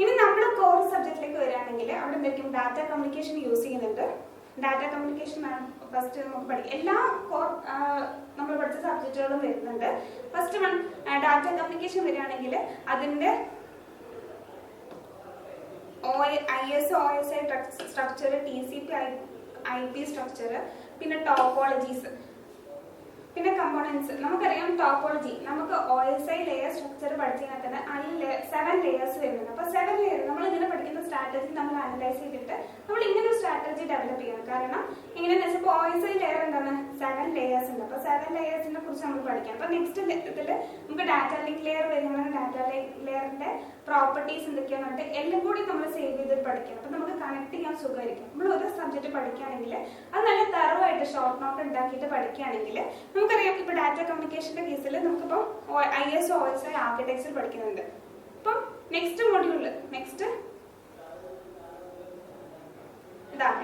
ഇനി നമ്മൾ കോർ സബ്ജക്റ്റിലേക്ക് വരികയാണെങ്കിൽ അവിടെ എന്തായിരിക്കും ഡാറ്റ കമ്മ്യൂണിക്കേഷൻ യൂസ് ചെയ്യുന്നുണ്ട്. ഡാറ്റ കമ്മ്യൂണിക്കേഷൻ ഫസ്റ്റ് നമുക്ക് പഠിക്കാം. എല്ലാ കോർ നമ്മൾ പഠിച്ച സബ്ജക്റ്റുകളും വരുന്നുണ്ട്. ഫസ്റ്റ് വൺ ഡാറ്റ കമ്മ്യൂണിക്കേഷൻ വരികയാണെങ്കിൽ അതിൻ്റെ ISO OSI structure, TCP IP structure, പിന്നെ ടോപ്പോളജീസ്, പിന്നെ കമ്പോണൻസ് നമുക്കറിയാം. ടോപ്പോളജി നമുക്ക് OSI ലെയർ സ്ട്രക്ചർ പഠിച്ചാൽ തന്നെ 7 ലെയേഴ്സ് വരുന്നുണ്ട്. അപ്പൊ 7 ലെയർ നമ്മൾ ഇങ്ങനെ പഠിക്കുന്ന സ്ട്രാറ്റജി നമ്മൾ അനലൈസ് ചെയ്തിട്ട് നമ്മൾ ഇങ്ങനെ ഒരു സ്ട്രാറ്റജി ഡെവലപ്പ് ചെയ്യണം. കാരണം എങ്ങനെയാണെന്ന് വെച്ചാൽ OSI ലെയർ എന്താണ് 7 ലെയേഴ്സ് ഉണ്ട്. അപ്പൊ 7 ലെയേഴ്സിനെ കുറിച്ച് നമ്മൾ പഠിക്കാം. അപ്പൊ നെക്സ്റ്റ് ഇതില് നമുക്ക് ഡാറ്റ ലിങ്ക് ലെയർ വരുന്നത് ഡാറ്റ ലെയറിന്റെ പ്രോപ്പർട്ടീസ് എന്തൊക്കെയാണെന്നുണ്ട് എല്ലാം കൂടി നമ്മൾ സേവ് ചെയ്ത് പഠിക്കണം. അപ്പൊ നമുക്ക് കണക്ട് ചെയ്യാൻ സുഖമായിരിക്കും. നമ്മൾ ഒരു സബ്ജക്ട് പഠിക്കുകയാണെങ്കിൽ അത് നല്ല തറവായിട്ട് ഷോർട്ട് നോട്ട് ഉണ്ടാക്കിയിട്ട് പഠിക്കുകയാണെങ്കിൽ നമുക്കറിയാം. ഇപ്പൊ ഡാറ്റ കമ്മ്യൂണിക്കേഷന്റെ കേസിൽ നമുക്കിപ്പോ ISO OSI ആർക്കിടെക്ചർ പഠിക്കുന്നുണ്ട്. അപ്പം നെക്സ്റ്റ് മോഡ്യൂളിൽ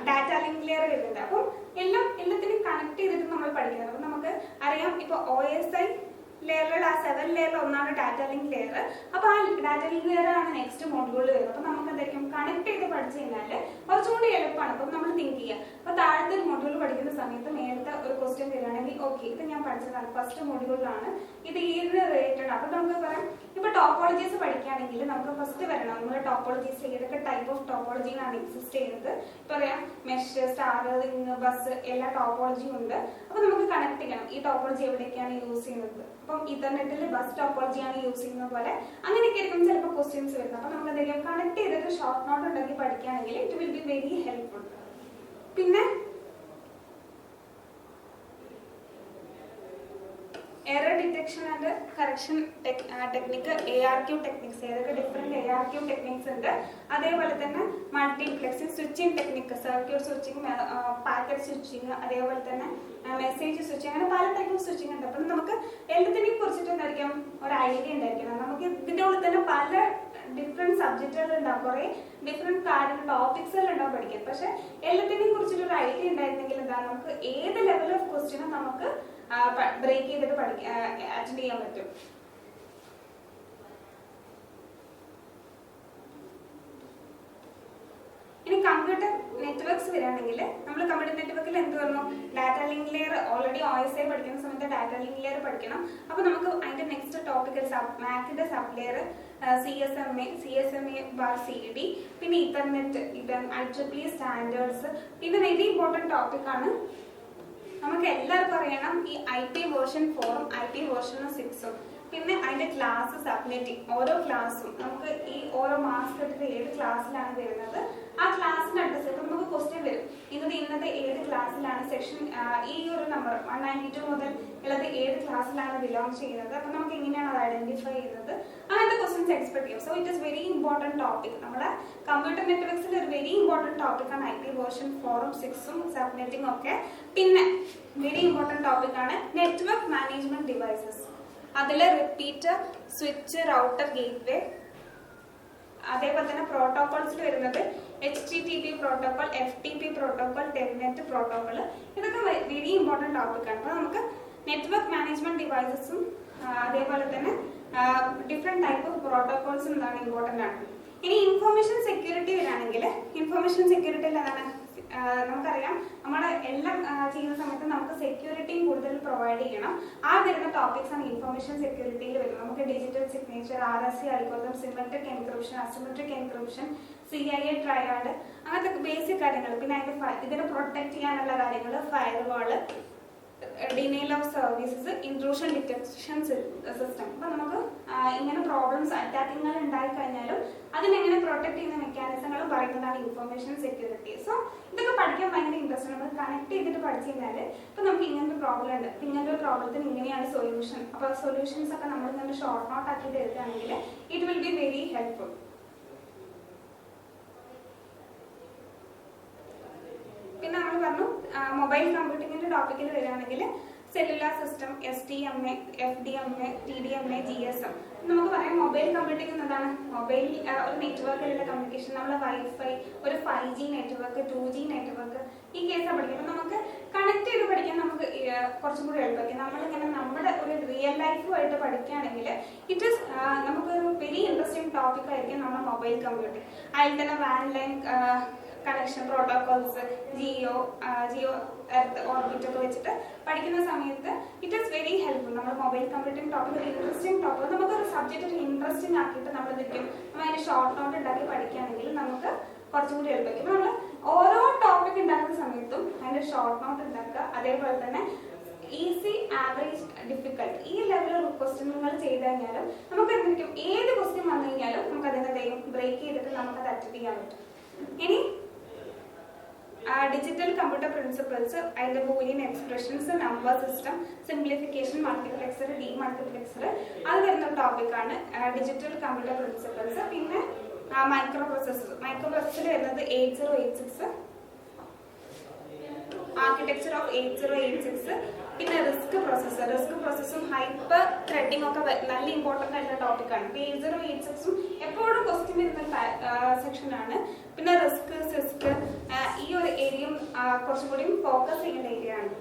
ഡാറ്റ ലിങ്ക് ലെയർ വരുന്നുണ്ട്. അപ്പം എല്ലാത്തിനും കണക്ട് ചെയ്തിട്ട് നമ്മൾ പഠിക്കുന്നത്. അപ്പൊ നമുക്ക് അറിയാം ഇപ്പൊ OSI ലെയറിൽ ആ 7 ലെയറിൽ ഒന്നാണ് ഡാറ്റ ലിങ്ക് ലെയർ. അപ്പൊ ആ ഡാറ്റ ലിങ്ക് ലെയർ ആണ് നെക്സ്റ്റ് മോഡ്യൂളിൽ വരുന്നത്. അപ്പൊ നമുക്ക് എന്തായിരിക്കും കണക്ട് ചെയ്ത് പഠിച്ചു കഴിഞ്ഞാൽ കുറച്ചും കൂടി എളുപ്പമാണ്. അപ്പൊ നമ്മൾ തിങ്ക് ചെയ്യുക. അപ്പൊ താഴത്തെ ഒരു മോഡ്യൂൾ പഠിക്കുന്ന സമയത്ത് മേലത്തെ ഒരു ക്വസ്റ്റ്യൻ വരികയാണെങ്കിൽ ഓക്കെ ഇത് ഞാൻ പഠിച്ചതാണ് ഫസ്റ്റ് മോഡ്യൂളിലാണ്, ഇത് ഇതിന് റിലേറ്റഡ്. അപ്പൊ നമുക്ക് പറയാം ഇപ്പൊ ടോപ്പോളജീസ് പഠിക്കുകയാണെങ്കിൽ നമുക്ക് ഫസ്റ്റ് വരണം നമ്മൾ ടോപ്പോളജീസ് ഏതൊക്കെ ടൈപ്പ് ഓഫ് ടോപ്പോളജിയിലാണ് എക്സിസ്റ്റ് ചെയ്യുന്നത്. ഇപ്പൊ പറയാം മെഷ്, സ്റ്റാർ, റിംഗ്, ബസ് എല്ലാ ടോപ്പോളജിയും ഉണ്ട്. അപ്പൊ നമുക്ക് കണക്ട് ചെയ്യണം ഈ ടോപ്പോളജി എവിടേക്കാണ് യൂസ് ചെയ്യുന്നത്. അപ്പം ഇന്റർനെറ്റിൽ ബസ് ടോപ്പോളജിയാണ് യൂസ് ചെയ്യുന്നത് പോലെ അങ്ങനെയൊക്കെ ആയിരിക്കും ചിലപ്പോൾ ക്വസ്റ്റ്യൻസ് വരുന്നത്. അപ്പൊ നമുക്ക് എന്തെങ്കിലും കണക്ട് ചെയ്തിട്ട് ഷോർട്ട് നോട്ട് ഉണ്ടാക്കി പഠിക്കുകയാണെങ്കിൽ it will be very helpful. പിന്നെ error detection and correction technique, ARQ techniques, ഏതൊക്കെ ഡിഫറെന്റ് ARQ ടെക്നിക്സ് ഉണ്ട്. അതേപോലെ തന്നെ multiplexing, switching technique, circuit switching, packet switching, അതേപോലെ തന്നെ മെസ്സേജ് സ്വിച്ചിങ്, അങ്ങനെ പല ടൈപ്പ് ഓഫ് സ്വിച്ചിങ് ഉണ്ട്. അപ്പം നമുക്ക് എല്ലാത്തിനെയും കുറിച്ചിട്ട് എന്തായിരിക്കും ഒരു ഐഡിയ ഉണ്ടായിരിക്കണം. നമുക്ക് ഇതിൻ്റെ ഉള്ളിൽ തന്നെ പല ഡിഫറെന്റ് സബ്ജക്റ്റുകൾ ഉണ്ടാവും, കുറെ ഡിഫറെന്റ് കാര്യങ്ങൾ ടോപ്പിക്സുകൾ ഉണ്ടാവും പഠിക്കാൻ. പക്ഷെ എല്ലാത്തിനെയും കുറിച്ചിട്ട് ഒരു ഐഡിയ ഉണ്ടായിരുന്നെങ്കിൽ എന്താ നമുക്ക് ഏത് ലെവൽ ഓഫ് ക്വസ്റ്റ്യനും നമുക്ക് ബ്രേക്ക് ചെയ്തിട്ട് അറ്റൻഡ് ചെയ്യാൻ പറ്റും. ഇനി കമ്പ്യൂട്ടർ നെറ്റ്വർക്ക്സ് വരികയാണെങ്കിൽ നമ്മൾ കമ്പ്യൂട്ടർ നെറ്റ്വർക്കിൽ എന്ത് പറഞ്ഞു data link layer already OSI പഠിക്കുന്ന സമയത്ത് ഡാറ്റ ലിങ്ക് ലെയർ പഠിക്കണം. അപ്പൊ നമുക്ക് അതിന്റെ നെക്സ്റ്റ് ടോപ്പിക് മാക്കിന്റെ സബ് ലെയർ CSMA/CD, പിന്നെ ഇതർനെറ്റ്, IEEE സ്റ്റാൻഡേർഡ്സ്. പിന്നെ വെരി ഇമ്പോർട്ടന്റ് ടോപ്പിക് ആണ് നമുക്ക് എല്ലാവർക്കും അറിയണം ഈ IP വേർഷൻ 4ഉം IP വേർഷൻ 6ഉം. പിന്നെ അതിന്റെ ക്ലാസ് സബ്നെറ്റിംഗ്, ഓരോ ക്ലാസ്സും നമുക്ക് ഈ ഓരോ മാസം എടുത്ത് ഏത് ക്ലാസ്സിലാണ് വരുന്നത് ആ ക്ലാസ്സിന്റെ അഡ്രസ് നമുക്ക് ക്വസ്റ്റ്യൻ വരും. ഇന്നത്തെ ഏത് ക്ലാസ്സിലാണ് സെക്ഷൻ, ഈ ഒരു നമ്പർ 192 മുതൽ ഉള്ളത് ഏത് ക്ലാസ്സിലാണ് ബിലോങ് ചെയ്യുന്നത്. അപ്പൊ നമുക്ക് എങ്ങനെയാണ് അത് ഐഡന്റിഫൈ ചെയ്യുന്നത്, അങ്ങനത്തെ ക്വസ്റ്റ്യൻസ് എക്സ്പെക്ട് ചെയ്യും. So it is very important topic. നമ്മുടെ കമ്പ്യൂട്ടർ നെറ്റ്വർക്സിൽ ഒരു വെരി ഇമ്പോർട്ടന്റ് ടോപ്പിക് ആണ് IP വേർഷൻ 4ഉം 6ഉം സബ്നെറ്റിംഗ് ഒക്കെ. പിന്നെ വെരി ഇമ്പോർട്ടന്റ് ടോപ്പിക് ആണ് നെറ്റ്വർക്ക് മാനേജ്മെന്റ് ഡിവൈസസ്. അതിൽ റിപ്പീറ്റർ, സ്വിച്ച്, റൗട്ടർ, ഗേറ്റ്വേ, അതേപോലെ തന്നെ പ്രോട്ടോകോൾസിൽ വരുന്നത് HTTP protocol, FTP protocol, Telnet protocol. ഇതൊക്കെ വെരി ഇമ്പോർട്ടന്റ് ടോപ്പിക് ആണ്. അപ്പോൾ നമുക്ക് നെറ്റ്വർക്ക് മാനേജ്മെന്റ് ഡിവൈസസും അതേപോലെ തന്നെ ഡിഫറെന്റ് ടൈപ്പ് ഓഫ് പ്രോട്ടോകോൾസും എന്താണ് ഇമ്പോർട്ടന്റ് ആണ്. ഇനി ഇൻഫർമേഷൻ സെക്യൂരിറ്റി വരികയാണെങ്കിൽ ഇൻഫർമേഷൻ സെക്യൂരിറ്റിയിൽ എന്താണ് നമുക്കറിയാം നമ്മൾ എല്ലാം ചെയ്യുന്ന സമയത്ത് നമുക്ക് സെക്യൂരിറ്റിയും കൂടുതൽ പ്രൊവൈഡ് ചെയ്യണം. ആ വരുന്ന ടോപ്പിക്സ് ആണ് ഇൻഫർമേഷൻ സെക്യൂരിറ്റിയിൽ വരുന്നത്. നമുക്ക് digital signature, RSA algorithm, symmetric encryption, asymmetric encryption, CIA triad, അങ്ങനത്തെ ബേസിക് കാര്യങ്ങൾ. പിന്നെ ഇതിനെ പ്രൊട്ടക്ട് ചെയ്യാനുള്ള കാര്യങ്ങൾ, firewall, denial of services, intrusion detection system. അപ്പൊ നമുക്ക് ഇങ്ങനെ പ്രോബ്ലംസ് അറ്റാക്കിങ്ങൾ ഉണ്ടായി കഴിഞ്ഞാലും അതിനെങ്ങനെ പ്രൊട്ടക്ട് ചെയ്യുന്ന മെക്കാനിസങ്ങളും പറയുന്നതാണ് ഇൻഫർമേഷൻ സെക്യൂരിറ്റി. സോ ഇതൊക്കെ പഠിക്കാൻ ഭയങ്കര ഇൻട്രസ്റ്റ് ആണ്. കണക്ട് ചെയ്തിട്ട് പഠിച്ചു കഴിഞ്ഞാൽ ഇപ്പൊ നമുക്ക് ഇങ്ങനത്തെ പ്രോബ്ലം ഉണ്ട്, ഇങ്ങനത്തെ ഒരു പ്രോബ്ലത്തിന് ഇങ്ങനെയാണ് സൊല്യൂഷൻ. അപ്പൊ സൊല്യൂഷൻസ് ഒക്കെ നമ്മൾ ഇങ്ങനെ ഷോർട്ട് നോട്ട് ആക്കിയിട്ട് എഴുതുകയാണെങ്കിൽ it will be very helpful. പിന്നെ നമ്മൾ പറഞ്ഞു മൊബൈൽ കമ്പ്യൂട്ടിങ്ങിന്റെ ടോപ്പിക്കിൽ വരികയാണെങ്കിൽ cellular system, STMA, FDMA, TDMA, GSM. നമുക്ക് പറയാം മൊബൈൽ കമ്പ്യൂട്ടിംഗ് എന്നതാണ് മൊബൈൽ ഒരു നെറ്റ്വർക്കിലുള്ള കമ്മ്യൂണിക്കേഷൻ. നമ്മൾ വൈഫൈ, ഒരു 5G നെറ്റ്വർക്ക്, 2G നെറ്റ്വർക്ക്, ഈ കേസാണ് പഠിക്കുന്നത്. നമുക്ക് കണക്ട് ചെയ്ത് പഠിക്കാൻ നമുക്ക് കുറച്ചും കൂടി എളുപ്പമായിരിക്കും. നമ്മളിങ്ങനെ നമ്മുടെ ഒരു റിയൽ ലൈഫുമായിട്ട് പഠിക്കുകയാണെങ്കിൽ ഇറ്റ് ഈസ് നമുക്കൊരു വെരി ഇൻട്രസ്റ്റിംഗ് ടോപ്പിക് ആയിരിക്കും നമ്മുടെ മൊബൈൽ കമ്പ്യൂട്ടിംഗ്. അതിൽ തന്നെ വാൻ line connection protocols, geo earth orbit ഒക്കെ വെച്ചിട്ട് പഠിക്കുന്ന സമയത്ത് ഇറ്റ് ഈസ് വെരി ഹെൽപ്ഫുൾ. നമ്മുടെ മൊബൈൽ കമ്പ്യൂട്ടിംഗ് ടോപ്പിക് ഒരു ഇൻട്രസ്റ്റിംഗ് ടോപ്പിക്. നമുക്കൊരു സബ്ജക്റ്റ് ഒരു ഇൻട്രസ്റ്റിംഗ് ആക്കിയിട്ട് നമ്മൾ എന്തെങ്കിലും നമ്മൾ അതിന്റെ ഷോർട്ട് നോട്ട് ഉണ്ടാക്കി പഠിക്കുകയാണെങ്കിൽ നമുക്ക് കുറച്ചും കൂടി എളുപ്പമായിരിക്കും. നമ്മൾ ഓരോ ടോപ്പിക് ഉണ്ടാക്കുന്ന സമയത്തും അതിന്റെ ഷോർട്ട് നോട്ട് ഉണ്ടാക്കുക. അതേപോലെ തന്നെ ഈസി, ആവറേജ്, ഡിഫിക്കൽട്ട് ഈ ലെവലിൽ ക്വസ്റ്റ്യനുകൾ ചെയ്ത് കഴിഞ്ഞാലും നമുക്ക് എന്തായിരിക്കും ഏത് ക്വസ്റ്റ്യൻ വന്നു കഴിഞ്ഞാലും നമുക്ക് അതിനെന്തെയും ബ്രേക്ക് ചെയ്തിട്ട് നമുക്കത് അറ്റൻഡ് ചെയ്യാൻ പറ്റും. ഇനി ഡിജിറ്റൽ കമ്പ്യൂട്ടർ പ്രിൻസിപ്പിൾസ്, അതിന്റെ Boolean expressions, number system, simplification, multiplexer, demultiplexer, അത് വരുന്ന ടോപ്പിക്കാണ് ഡിജിറ്റൽ കമ്പ്യൂട്ടർ പ്രിൻസിപ്പിൾസ്. പിന്നെ മൈക്രോ പ്രോസസ്സർ വരുന്നത് 8086, ആർക്കിടെക്ചർ ഓഫ് 8086, പിന്നെ റിസ്ക് പ്രോസസ്സും ഹൈപ്പർ ത്രെഡിങ് ഒക്കെ നല്ല ഇമ്പോർട്ടന്റ് ആയിട്ടുള്ള ടോപ്പിക്കാണ്. 8086ഉം എപ്പോഴും ക്വസ്റ്റ്യൻ വരുന്ന സെക്ഷനാണ്. പിന്നെ റിസ്ക് ഈ ഒരു ഏരിയയും കുറച്ചും കൂടി ഫോക്കസ് ചെയ്യേണ്ട ഏരിയ ആണ്.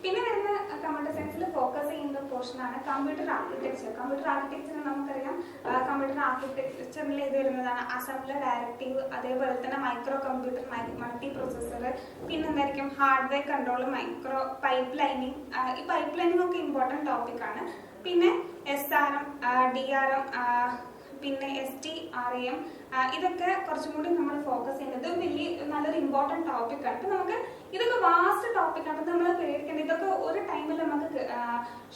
പിന്നെ വരുന്ന കമ്പ്യൂട്ടർ സയൻസിൽ ഫോക്കസ് ചെയ്യുന്ന പോർഷനാണ് കമ്പ്യൂട്ടർ ആർക്കിടെക്ചർ. നമുക്കറിയാം കമ്പ്യൂട്ടർ ആർക്കിടെക്ചറിൽ ഇത് വരുന്നതാണ് അസംബ്ലർ, ഡയറക്റ്റീവ്, അതേപോലെ തന്നെ മൈക്രോ കമ്പ്യൂട്ടർ, മൾട്ടി പ്രോസസ്സർ, പിന്നെ എന്തായിരിക്കും hardware control, micro pipe lining. ഈ പൈപ്പ് ലൈനിങ് ഒക്കെ ഇമ്പോർട്ടൻറ്റ് ടോപ്പിക്കാണ്. പിന്നെ SRM, DRM, പിന്നെ STRAM, ഇതൊക്കെ കുറച്ചും കൂടി നമ്മൾ ഫോക്കസ് ചെയ്യുന്നത് നല്ലൊരു ഇമ്പോർട്ടൻറ്റ് ടോപ്പിക്കാണ്. അപ്പം നമുക്ക് ഇതൊക്കെ വാസ്റ്റ് ടോപ്പിക്കാണ്. അപ്പം നമ്മൾ പേടിക്കേണ്ടത് ഇതൊക്കെ ഒരു ടൈമിൽ നമുക്ക്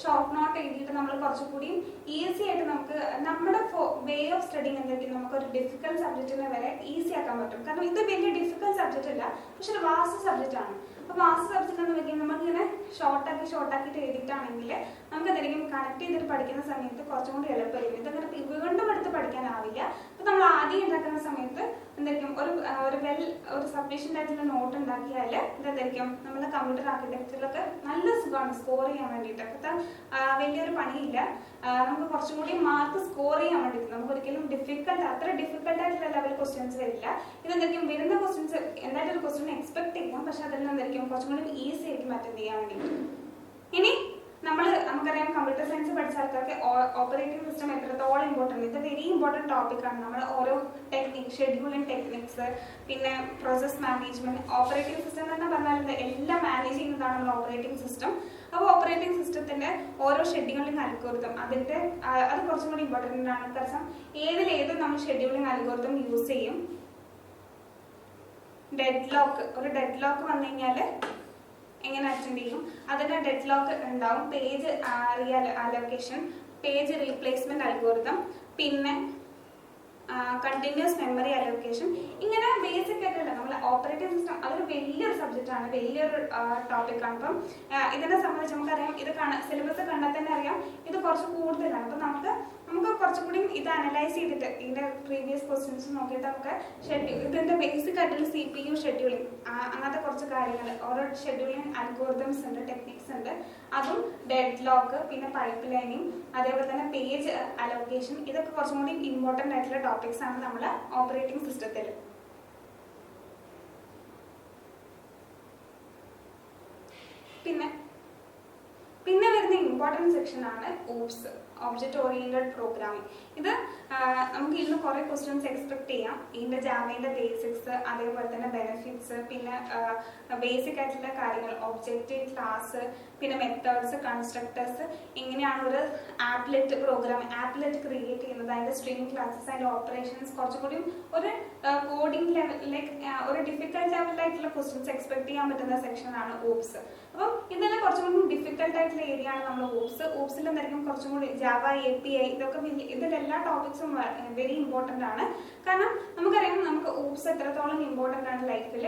ഷോർട്ട് നോട്ട് എഴുതിയിട്ട് നമ്മൾ കുറച്ചുകൂടി ഈസി ആയിട്ട് നമുക്ക് നമ്മുടെ വേ ഓഫ് സ്റ്റഡിങ് എന്തായിരിക്കും നമുക്ക് ഒരു ഡിഫിക്കൽട്ട് സബ്ജക്റ്റിനെ വരെ ഈസി ആക്കാൻ പറ്റും. കാരണം ഇത് വലിയ ഡിഫിക്കൽട്ട് സബ്ജക്റ്റ് അല്ല, പക്ഷെ ഒരു വാസ്റ്റ് സബ്ജക്റ്റ് ആണ്. അപ്പോൾ വാസ്റ്റ് സബ്ജക്റ്റ് എന്ന് വെച്ചാൽ നമുക്കിങ്ങനെ ഷോർട്ടാക്കിയിട്ട് എഴുതിയിട്ടാണെങ്കിൽ നമുക്ക് എന്തായിരിക്കും കണക്ട് ചെയ്തിട്ട് പഠിക്കുന്ന സമയത്ത് കുറച്ചും കൂടി എളുപ്പമായിരിക്കും. ഇതങ്ങനെ വീണ്ടും എടുത്ത് പഠിക്കാനാവില്ല. അപ്പോൾ നമ്മൾ ആദ്യം ഉണ്ടാക്കുന്ന സമയത്ത് എന്തായിരിക്കും ഒരു സഫീഷ്യൻ്റ് ആയിട്ടുള്ള നോട്ട് ഉണ്ടാക്കിയാൽ ഇതെന്തായിരിക്കും നമ്മുടെ കമ്പ്യൂട്ടർ ആർക്കിടെക്ചറിലൊക്കെ നല്ല സുഖമാണ് സ്കോർ ചെയ്യാൻ വേണ്ടിയിട്ട്. അപ്പോഴത്തെ വലിയൊരു പണിയില്ല. നമുക്ക് കുറച്ചും കൂടി മാർക്ക് സ്കോർ ചെയ്യാൻ വേണ്ടിയിട്ട് നമുക്ക് ഒരിക്കലും അത്ര ഡിഫിക്കൽട്ട് ആയിട്ടുള്ള ലെവൽ ക്വസ്റ്റ്യൻസ് വരില്ല. ഇതെന്തായിരിക്കും വരുന്ന ക്വസ്റ്റ്യൻസ് എന്തായാലും ഒരു ക്വസ്റ്റ്യൻ എക്സ്പെക്ട് ചെയ്യാം, പക്ഷെ അതിൽ എന്തായിരിക്കും കുറച്ചും കൂടി ഈസി ആയിരിക്കും അറ്റൻഡ് ചെയ്യാൻ വേണ്ടിയിട്ട്. ഇനി നമുക്കറിയാം കമ്പ്യൂട്ടർ സയൻസ് പഠിച്ച ആൾക്കാർക്ക് ഓപ്പറേറ്റിംഗ് സിസ്റ്റം എത്രത്തോളം ഇമ്പോർട്ടൻ്റ്, ഇത് വെരി ഇമ്പോർട്ടൻറ്റ് ടോപ്പിക്കാണ്. നമ്മൾ ഓരോ ഷെഡ്യൂളിംഗ് ടെക്നിക്സ്, പിന്നെ പ്രോസസ് മാനേജ്മെന്റ്. ഓപ്പറേറ്റിംഗ് സിസ്റ്റം തന്നെ പറഞ്ഞാൽ എല്ലാം മാനേജ് ചെയ്യുന്നതാണ് നമ്മൾ ഓപ്പറേറ്റിംഗ് സിസ്റ്റം. അപ്പോൾ ഓപ്പറേറ്റിംഗ് സിസ്റ്റത്തിന്റെ ഓരോ ഷെഡ്യൂളിംഗ് അൽഗോരിതം അത് കുറച്ചും കൂടി ഇമ്പോർട്ടൻ്റ് ആണ്. കാരണം ഏത് നമ്മൾ ഷെഡ്യൂളിംഗ് അൽഗോരിതം യൂസ് ചെയ്യും. ഒരു ഡെഡ് ലോക്ക് വന്നു കഴിഞ്ഞാൽ എങ്ങനെ അറ്റൻഡ് ചെയ്യും, അതിന് ഡെഡ് ലോക്ക് ഉണ്ടാവും. Page allocation, page replacement algorithm, പിന്നെ കണ്ടിന്യൂസ് മെമ്മറി അലോക്കേഷൻ. ഇങ്ങനെ ബേസിക് ആയിട്ടുള്ള നമ്മൾ ഓപ്പറേറ്റിംഗ് സിസ്റ്റം അതൊരു വലിയൊരു സബ്ജക്റ്റ് ആണ്, വലിയൊരു ടോപ്പിക്കാണ്. അപ്പം ഇതിനെ സംബന്ധിച്ച് നമുക്കറിയാം, ഇത് സിലബസ് കണ്ടാൽ തന്നെ അറിയാം ഇത് കുറച്ച് കൂടുതലാണ്. അപ്പം നമുക്ക് കുറച്ചും കൂടി ഇത് അനലൈസ് ചെയ്തിട്ട് ഇതിന്റെ പ്രീവിയസ് ക്വസ്റ്റ്യൻസ് നോക്കിയിട്ട് നമുക്ക് ഇതിന്റെ ബേസിക് ആയിട്ടുള്ള CPU ഷെഡ്യൂളിംഗ് അങ്ങനത്തെ കുറച്ച് കാര്യങ്ങൾ, ഓരോ ഷെഡ്യൂളിംഗ് അൽഗോരിതംസ് ഉണ്ട്, ടെക്നിക്സ് ഉണ്ട്. അതും ഡെഡ് ലോക്ക്, പിന്നെ പൈപ്പ് ലൈനിങ്, അതേപോലെ തന്നെ പേജ് അലോക്കേഷൻ, ഇതൊക്കെ കുറച്ചും കൂടി ഇമ്പോർട്ടൻ്റ് ആയിട്ടുള്ള ടോപ്പിക്സ് ആണ് നമ്മുടെ ഓപ്പറേറ്റിംഗ് സിസ്റ്റത്തിൽ. പിന്നെ വരുന്ന ഇമ്പോർട്ടൻറ്റ് സെക്ഷൻ ആണ് OOPS, ഒബ്ജക്റ്റ് ഓറിയന്റഡ് പ്രോഗ്രാമിംഗ്. ഇത് നമുക്ക് ഇന്ന് കുറെ ക്വസ്റ്റ്യൻസ് എക്സ്പെക്ട് ചെയ്യാം. ഇതിന്റെ ജാവയുടെ ബേസിക്സ്, അതേപോലെ തന്നെ ബെനിഫിറ്റ്സ്, പിന്നെ ബേസിക് ആയിട്ടുള്ള കാര്യങ്ങൾ, ഒബ്ജക്റ്റ്, ക്ലാസ്, പിന്നെ മെത്തേഡ്സ്, കൺസ്ട്രക്ടേഴ്സ്, എങ്ങനെയാണ് ഒരു ആപ്ലെറ്റ് ക്രിയേറ്റ് ചെയ്യുന്നത്, അതിന്റെ സ്ട്രിംഗ് ക്ലാസസ്, അതിന്റെ ഓപ്പറേഷൻസ്, കുറച്ചുകൂടി ഒരു കോഡിംഗ് ലെവലിലേക്ക് ഒരു ഡിഫിക്കൽട്ട് ലെവലിലായിട്ടുള്ള ക്വസ്റ്റ്യൻസ് എക്സ്പെക്ട് ചെയ്യാൻ പറ്റുന്ന സെക്ഷനാണ് OOPS. അപ്പം ഇതെല്ലാം കുറച്ചും കൂടി ഡിഫിക്കൽട്ട് ആയിട്ടുള്ള ഏരിയ ആണ് നമ്മൾ OOPSൽ എന്തായിരിക്കും കുറച്ചും കൂടി ജാവ, API, ഇതൊക്കെ ഇതിലെല്ലാ ടോപ്പിക്സും വെരി ഇമ്പോർട്ടൻ്റ് ആണ്. കാരണം നമുക്കറിയാം നമുക്ക് OOPS എത്രത്തോളം ഇമ്പോർട്ടൻ്റ് ആണ് ലൈഫിൽ.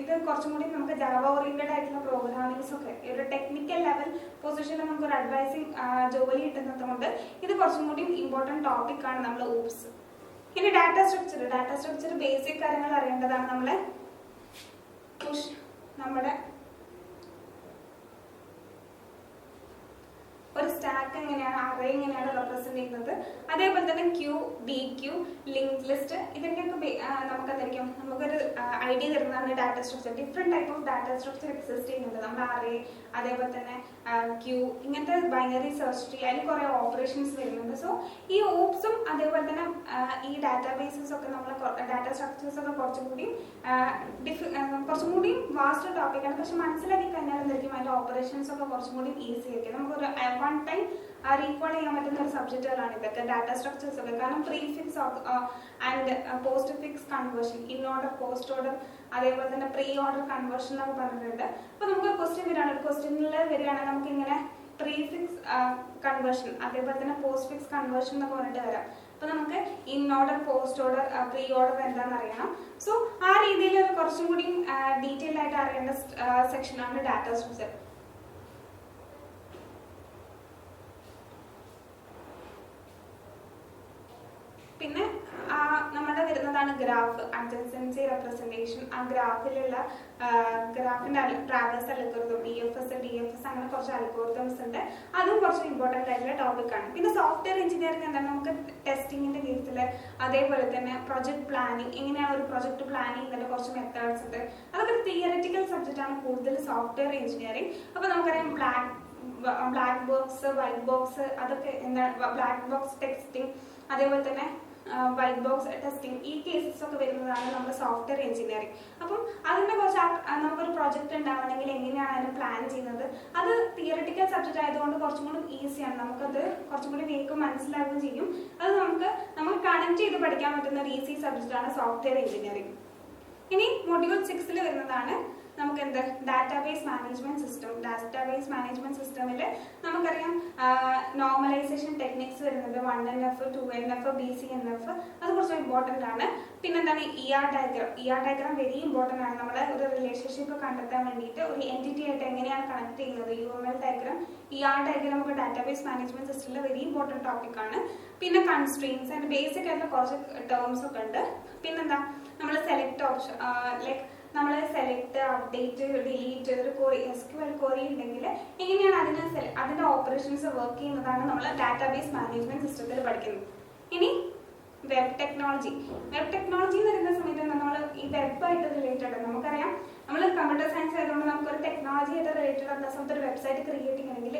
ഇത് കുറച്ചും കൂടി നമുക്ക് ജാവ ഓറിയന്റഡ് ആയിട്ടുള്ള പ്രോഗ്രാമിങ്സ് ഒക്കെ ഒരു ടെക്നിക്കൽ ലെവൽ പൊസിഷനിൽ നമുക്ക് ഒരു അഡ്വൈസിങ് ജോലി കിട്ടുന്നത് കൊണ്ട് ഇത് കുറച്ചും കൂടി ഇമ്പോർട്ടൻ്റ് ടോപ്പിക്കാണ് നമ്മൾ OOPS. ഇനി ഡാറ്റ സ്ട്രക്ചർ ബേസിക് കാര്യങ്ങൾ അറിയേണ്ടതാണ്. നമ്മുടെ ഒരു സ്റ്റാക്ക് എങ്ങനെയാണ്, അറേ എങ്ങനെയാണ് റെപ്രസെന്റ് ചെയ്യുന്നത്, അതേപോലെ തന്നെ ക്യൂ, DQ, ലിങ്ക് ലിസ്റ്റ്, ഇതിന്റെയൊക്കെ നമുക്കെന്തായിരിക്കും നമുക്കൊരു ഐഡിയ തരുന്നതാണ് data structure. Different type of data structure exist ചെയ്യുന്നുണ്ട്. നമ്മുടെ അറേ, അതേപോലെ തന്നെ ക്യൂ, ഇങ്ങനത്തെ ബൈനറി സെർച്ച് ട്രീ, അതിൽ കുറെ ഓപ്പറേഷൻസ് വരുന്നുണ്ട്. സോ ഈ OOPSും അതേപോലെ തന്നെ ഈ ഡാറ്റാബേസസ് ഒക്കെ നമ്മളെ ഡാറ്റ സ്ട്രക്ചേഴ്സ് ഒക്കെ കുറച്ചും കൂടി വാസ്റ്റ് ടോപ്പിക്കാണ്. പക്ഷെ മനസ്സിലാക്കി കഴിഞ്ഞാൽ എന്തായിരിക്കും അതിന്റെ ഓപ്പറേഷൻസ് ഒക്കെ കുറച്ചും കൂടി ഈസി ആയിരിക്കും. നമുക്കൊരു വൺ ടൈം റീകോൾ ചെയ്യാൻ പറ്റുന്ന ഒരു സബ്ജക്റ്റുകളാണ് ഇതൊക്കെ. ഡാറ്റ ഡാറ്റ സ്ട്രക്ചേഴ്സ് ഒക്കെ. കാരണം prefix and post fix conversion, in order, post order, അതേപോലെ തന്നെ പ്രീ ഓർഡർ കൺവേർഷൻ എന്നൊക്കെ പറഞ്ഞിട്ടുണ്ട്. അപ്പൊ നമുക്ക് ക്വസ്റ്റ്യൻ വരികയാണ്, ഒരു ക്വസ്റ്റ്യനിൽ വരികയാണെങ്കിൽ നമുക്ക് ഇങ്ങനെ പ്രീഫിക്സ് കൺവേർഷൻ അതേപോലെ തന്നെ പോസ്റ്റ് ഫിക്സ് കൺവേർഷൻ എന്നൊക്കെ പറഞ്ഞിട്ട് വരാം. അപ്പൊ നമുക്ക് in order, post order, pre order എന്താണെന്ന് അറിയണം. സോ ആ രീതിയിൽ കുറച്ചും കൂടി ഡീറ്റെയിൽ ആയിട്ട് അറിയേണ്ട സെക്ഷനാണ് ഡാറ്റ സ്ട്രക്ചർ. പിന്നെ നമ്മുടെ വരുന്നതാണ് ഗ്രാഫ്, അഡ്ജസൻസി റെപ്രസെന്റേഷൻ. ആ ഗ്രാഫിലുള്ള ഗ്രാഫിന്റെ ട്രാവേഴ്സ് അൽഗോരിതം, BFS, DFS അങ്ങനെ കുറച്ച് അൽഗോരിതംസ് ഉണ്ട്. അതും കുറച്ച് ഇമ്പോർട്ടന്റ് ആയിട്ടുള്ള ടോപ്പിക് ആണ്. പിന്നെ സോഫ്റ്റ്വെയർ എഞ്ചിനീയറിംഗ് എന്താണ്, നമുക്ക് ടെസ്റ്റിംഗിന്റെ കേസിൽ അതേപോലെ തന്നെ പ്രൊജക്ട് പ്ലാനിങ്, എങ്ങനെയാണ് ഒരു പ്രൊജക്ട് പ്ലാൻ ചെയ്യുന്നതിന്റെ കുറച്ച് മെത്തേഡ്സ് ഉണ്ട്. അതൊക്കെ തിയററ്റിക്കൽ സബ്ജക്റ്റ് ആണ് കൂടുതൽ സോഫ്റ്റ്വെയർ എഞ്ചിനീയറിംഗ്. അപ്പൊ നമുക്കറിയാം ബ്ലാക്ക് ബോക്സ്, വൈറ്റ് ബോക്സ്, അതൊക്കെ എന്താണ്, ബ്ലാക്ക് ബോക്സ് ടെസ്റ്റിംഗ് അതേപോലെ തന്നെ വൈറ്റ് ബോക്സ് ടെസ്റ്റിംഗ്, ഈ കേസസ് ഒക്കെ വരുന്നതാണ് നമ്മുടെ സോഫ്റ്റ്വെയർ എഞ്ചിനീയറിംഗ്. അപ്പം അതിന്റെ കുറച്ച് നമുക്കൊരു പ്രൊജക്ട് ഉണ്ടാവണമെങ്കിൽ എങ്ങനെയാണ് അതിന് പ്ലാൻ ചെയ്യുന്നത്, അത് തിയററ്റിക്കൽ സബ്ജക്റ്റ് ആയതുകൊണ്ട് കുറച്ചും കൂടി ഈസിയാണ്, നമുക്കത് കുറച്ചും കൂടി വേഗം മനസ്സിലാവുകയും ചെയ്യും. അത് നമുക്ക് കണക്ട് ചെയ്ത് പഠിക്കാൻ പറ്റുന്ന ഒരു ഈസി സബ്ജക്റ്റ് ആണ് സോഫ്റ്റ്വെയർ എഞ്ചിനീയറിംഗ്. ഇനി മൊഡ്യൂൾ 6 വരുന്നതാണ് നമുക്ക് എന്ത്, database management system. Database management സിസ്റ്റമിൽ നമുക്കറിയാം നോർമലൈസേഷൻ ടെക്നിക്സ് വരുന്നത് 1NF, 2NF, BCNF, അത് കുറച്ച് ഇമ്പോർട്ടൻ്റ് ആണ്. പിന്നെന്താണ് ER diagram. ER diagram very important ആണ്. നമ്മുടെ ഒരു റിലേഷൻഷിപ്പ് കണ്ടെത്താൻ വേണ്ടിയിട്ട് ഒരു എൻറ്റിറ്റി ആയിട്ട് എങ്ങനെയാണ് കണക്ട് ചെയ്യുന്നത്, UML ഡയഗ്രാം, ER ഡയഗ്രാം ഒക്കെ ഡാറ്റാബേസ് മാനേജ്മെന്റ് സിസ്റ്റത്തിൽ വെരി ഇമ്പോർട്ടൻ്റ് ടോപ്പിക് ആണ്. പിന്നെ കൺസ്ട്രെയിൻസ് ആൻഡ് ബേസിക് ആയിട്ടുള്ള കുറച്ച് ടേംസ് ഒക്കെ ഉണ്ട്. പിന്നെന്താ, നമ്മൾ സെലക്ട് ഓപ്ഷൻ, ലൈക്ക് നമ്മൾ സെലക്ട്, അപ്ഡേറ്റ്, ഡിലീറ്റ്, ഒരു SQL ക്വറി ഉണ്ടെങ്കിൽ എങ്ങനെയാണ് അതിന്റെ ഓപ്പറേഷൻസ് വർക്ക് ചെയ്യുന്നതാണ് നമ്മൾ ഡാറ്റാബേസ് മാനേജ്മെന്റ് സിസ്റ്റത്തിൽ പഠിക്കുന്നത്. ഇനി വെബ് ടെക്നോളജി. വെബ് ടെക്നോളജി എന്ന് പറയുന്ന സമയത്ത് നമ്മൾ ഈ വെബായിട്ട് റിലേറ്റഡ്, നമുക്കറിയാം നമ്മൾ കമ്പ്യൂട്ടർ സയൻസ് ആയതുകൊണ്ട് നമുക്കൊരു ടെക്നോളജി ആയിട്ട് റിലേറ്റഡ് ആകുന്ന സമയത്ത് ഒരു വെബ്സൈറ്റ് ക്രിയേറ്റ് ചെയ്യണമെങ്കിൽ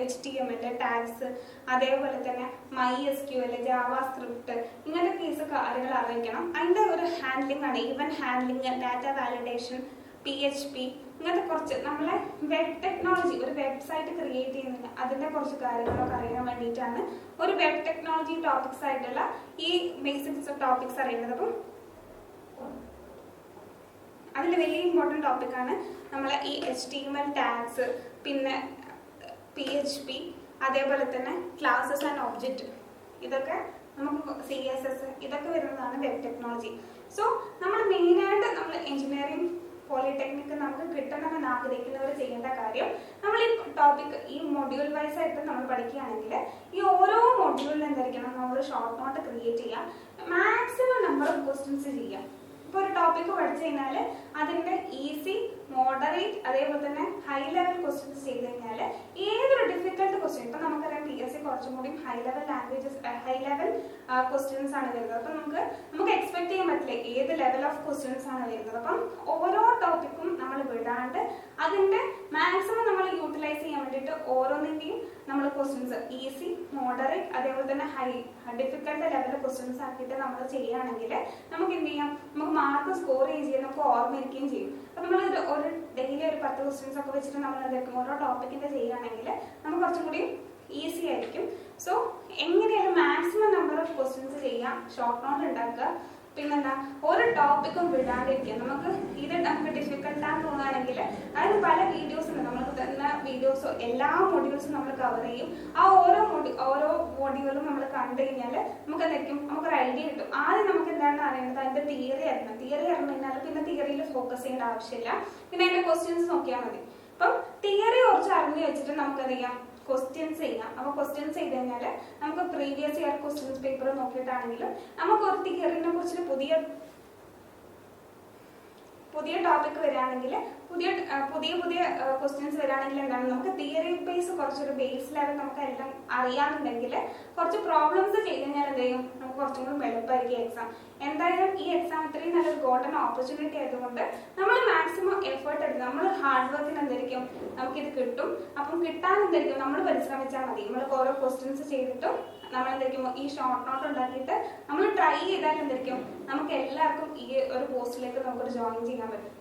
HTML, ടാഗ്സ്, അതേപോലെ തന്നെ MySQL, JavaScript, ഇങ്ങനത്തെ കേസ് കാര്യങ്ങൾ അറിയിക്കണം. അതിന്റെ ഒരു ഹാൻഡ്ലിംഗ് ആണ് event handling, data validation, PHP, ഇങ്ങനത്തെ കുറച്ച് നമ്മളെ വെബ് ടെക്നോളജി, ഒരു വെബ്സൈറ്റ് ക്രിയേറ്റ് ചെയ്യുന്നതിന് അതിന്റെ കുറച്ച് കാര്യങ്ങളൊക്കെ അറിയാൻ വേണ്ടിയിട്ടാണ് ഒരു വെബ് ടെക്നോളജി ടോപ്പിക്സ് ആയിട്ടുള്ള ഈ ബേസിക്സ് ടോപ്പിക്സ് അറിയുന്നത്. അപ്പം അതിൽ വലിയ ഇമ്പോർട്ടൻറ്റ് ടോപ്പിക്കാണ് നമ്മളെ ഈ HTML, ടാഗ്സ്, പിന്നെ PHP, അതേപോലെ തന്നെ ക്ലാസസ് ആൻഡ് ഒബ്ജക്റ്റ്, ഇതൊക്കെ നമുക്ക് CSS, ഇതൊക്കെ വരുന്നതാണ് വെബ് ടെക്നോളജി. സോ നമ്മൾ മെയിനായിട്ട് നമ്മൾ എഞ്ചിനീയറിംഗ് പോളിടെക്നിക് നമുക്ക് കിട്ടണമെന്ന് ആഗ്രഹിക്കുന്നവർ ചെയ്യേണ്ട കാര്യം, നമ്മൾ ഈ ടോപ്പിക് ഈ മൊഡ്യൂൾ വൈസ് ആയിട്ട് നമ്മൾ പഠിക്കുകയാണെങ്കിൽ ഈ ഓരോ മൊഡ്യൂളിൽ എന്തായിരിക്കണം, നമ്മൾ ഷോർട്ട് നോട്ട് ക്രിയേറ്റ് ചെയ്യുക, മാക്സിമം നമ്പർ ഓഫ് ക്വസ്റ്റ്യൻസ് ചെയ്യുക. ഇപ്പോൾ ഒരു ടോപ്പിക് പഠിച്ചു കഴിഞ്ഞാൽ അതിൻ്റെ ഈസി, മോഡറേറ്റ്, അതേപോലെ തന്നെ ഹൈ ലെവൽ ക്വസ്റ്റ്യൻസ് ചെയ്ത് കഴിഞ്ഞാൽ ഏതൊരു ഡിഫിക്കൽട്ട് ക്വസ്റ്റ്യൻ, ഇപ്പം നമുക്കറിയാം PSC കുറച്ചും കൂടി ഹൈ ലെവൽ ക്വസ്റ്റ്യൻസ് ആണ് വരുന്നത്. അപ്പം നമുക്ക് എക്സ്പെക്ട് ചെയ്യാൻ പറ്റില്ല ഏത് ലെവൽ ഓഫ് ക്വസ്റ്റ്യൻസ് ആണ് വരുന്നത്. അപ്പം ഓരോ ടോപ്പിക്കും നമ്മൾ വിടാണ്ട് അതിൻ്റെ മാക്സിമം നമ്മൾ യൂട്ടിലൈസ് ചെയ്യാൻ വേണ്ടിയിട്ട് ഓരോന്നിൻ്റെയും നമ്മൾ ക്വസ്റ്റ്യൻസ് ഈസി, മോഡറേറ്റ്, അതേപോലെ തന്നെ ഹൈ ഡിഫിക്കൽട്ട് ലെവൽ ക്വസ്റ്റ്യൻസ് ആക്കിയിട്ട് നമ്മൾ ചെയ്യുകയാണെങ്കിൽ നമുക്ക് എന്ത് ചെയ്യാം, നമുക്ക് മാർക്ക് സ്കോർ ചെയ്യുകയും നമുക്ക് ഓർമ്മയിരിക്കുകയും ചെയ്യും. അപ്പം നമ്മൾ ഒരു ഡെയിലി ഒരു 10 ക്വസ്റ്റ്യൻസ് ഒക്കെ വെച്ചിട്ട് നമ്മൾ എന്തായിരിക്കും ഓരോ ടോപ്പിക്കിന്റെ ചെയ്യുകയാണെങ്കിൽ നമുക്ക് കുറച്ചും കൂടി ഈസി ആയിരിക്കും. സോ എങ്ങനെയാലും മാക്സിമം നമ്പർ ഓഫ് ക്വസ്റ്റ്യൻസ് ചെയ്യാം, ഷോർട്ട് നോട്ട് ഉണ്ടാക്കുക. പിന്നെന്താ, ഒരു ടോപ്പിക്കും വിടാണ്ടിരിക്കുക. നമുക്ക് ഡിഫിക്കൽട്ടാന്ന് തോന്നുകയാണെങ്കിൽ അതായത് പല വീഡിയോസ് ഉണ്ട്, നമ്മൾ തരുന്ന വീഡിയോസോ എല്ലാ മൊഡ്യൂൾസും നമ്മൾ കവർ ചെയ്യും. ആ ഓരോ മൊഡ്യൂളും നമ്മൾ കണ്ടു കഴിഞ്ഞാൽ നമുക്ക് എന്തായിരിക്കും, നമുക്കൊരു ഐഡിയ കിട്ടും. ആദ്യം നമുക്ക് എന്താണ് അറിയേണ്ടത്, അതിന്റെ തിയറി അറിയണം. തിയറി അറിഞ്ഞു കഴിഞ്ഞാൽ പിന്നെ തിയറിയിൽ ഫോക്കസ് ചെയ്യേണ്ട ആവശ്യമില്ല, പിന്നെ അതിന്റെ ക്വസ്റ്റ്യൻസ് നോക്കിയാൽ മതി. അപ്പം തിയറി കുറച്ച് അറിഞ്ഞു വെച്ചിട്ട് നമുക്കറിയാം ക്വസ്റ്റ്യൻസ് ചെയ്യാം. അപ്പോൾ ക്വസ്റ്റ്യൻസ് ചെയ്ത് കഴിഞ്ഞാൽ നമുക്ക് പ്രീവിയസ് ഇയർ ക്വസ്റ്റ്യൻസ് പേപ്പർ നോക്കിയിട്ടാണെങ്കിലും നമുക്ക് ഒരു തിയറിനെ കുറിച്ച് പുതിയ ടോപ്പിക് വരികയാണെങ്കിൽ പുതിയ ക്വസ്റ്റ്യൻസ് വരികയാണെങ്കിൽ എന്താണ്, നമുക്ക് തിയറി ബേസ് കുറച്ചൊരു ബേസ് ലെവൽ നമുക്ക് എല്ലാം അറിയാമെന്നുണ്ടെങ്കിൽ കുറച്ച് പ്രോബ്ലംസ് ചെയ്ത് കഴിഞ്ഞാൽ എന്ത് ചെയ്യും, നമുക്ക് കുറച്ചും കൂടി എളുപ്പമായിരിക്കും എക്സാം. എന്തായാലും ഈ എക്സാം ഇത്രയും നല്ലൊരു ഗോൾഡൻ ഓപ്പർച്യൂണിറ്റി ആയതുകൊണ്ട് നമ്മൾ മാക്സിമം എഫേർട്ട് എടുക്കും. നമ്മൾ ഹാർഡ് വർക്കിന് എന്തായിരിക്കും നമുക്കിത് കിട്ടും. അപ്പം കിട്ടാൻ എന്തായിരിക്കും, നമ്മൾ പരിശ്രമിച്ചാൽ മതി. നമ്മൾ ഓരോ ക്വസ്റ്റ്യൻസ് ചെയ്തിട്ടും നമ്മൾ എന്തായിരിക്കും ഈ ഷോർട്ട് നോട്ട് ഉണ്ടാക്കിയിട്ട് നമ്മൾ ട്രൈ ചെയ്താൽ എന്തായിരിക്കും നമുക്ക് എല്ലാവർക്കും ഈ ഒരു പോസ്റ്റിലേക്ക് നമുക്കൊരു ജോയിൻ ചെയ്യാൻ പറ്റും.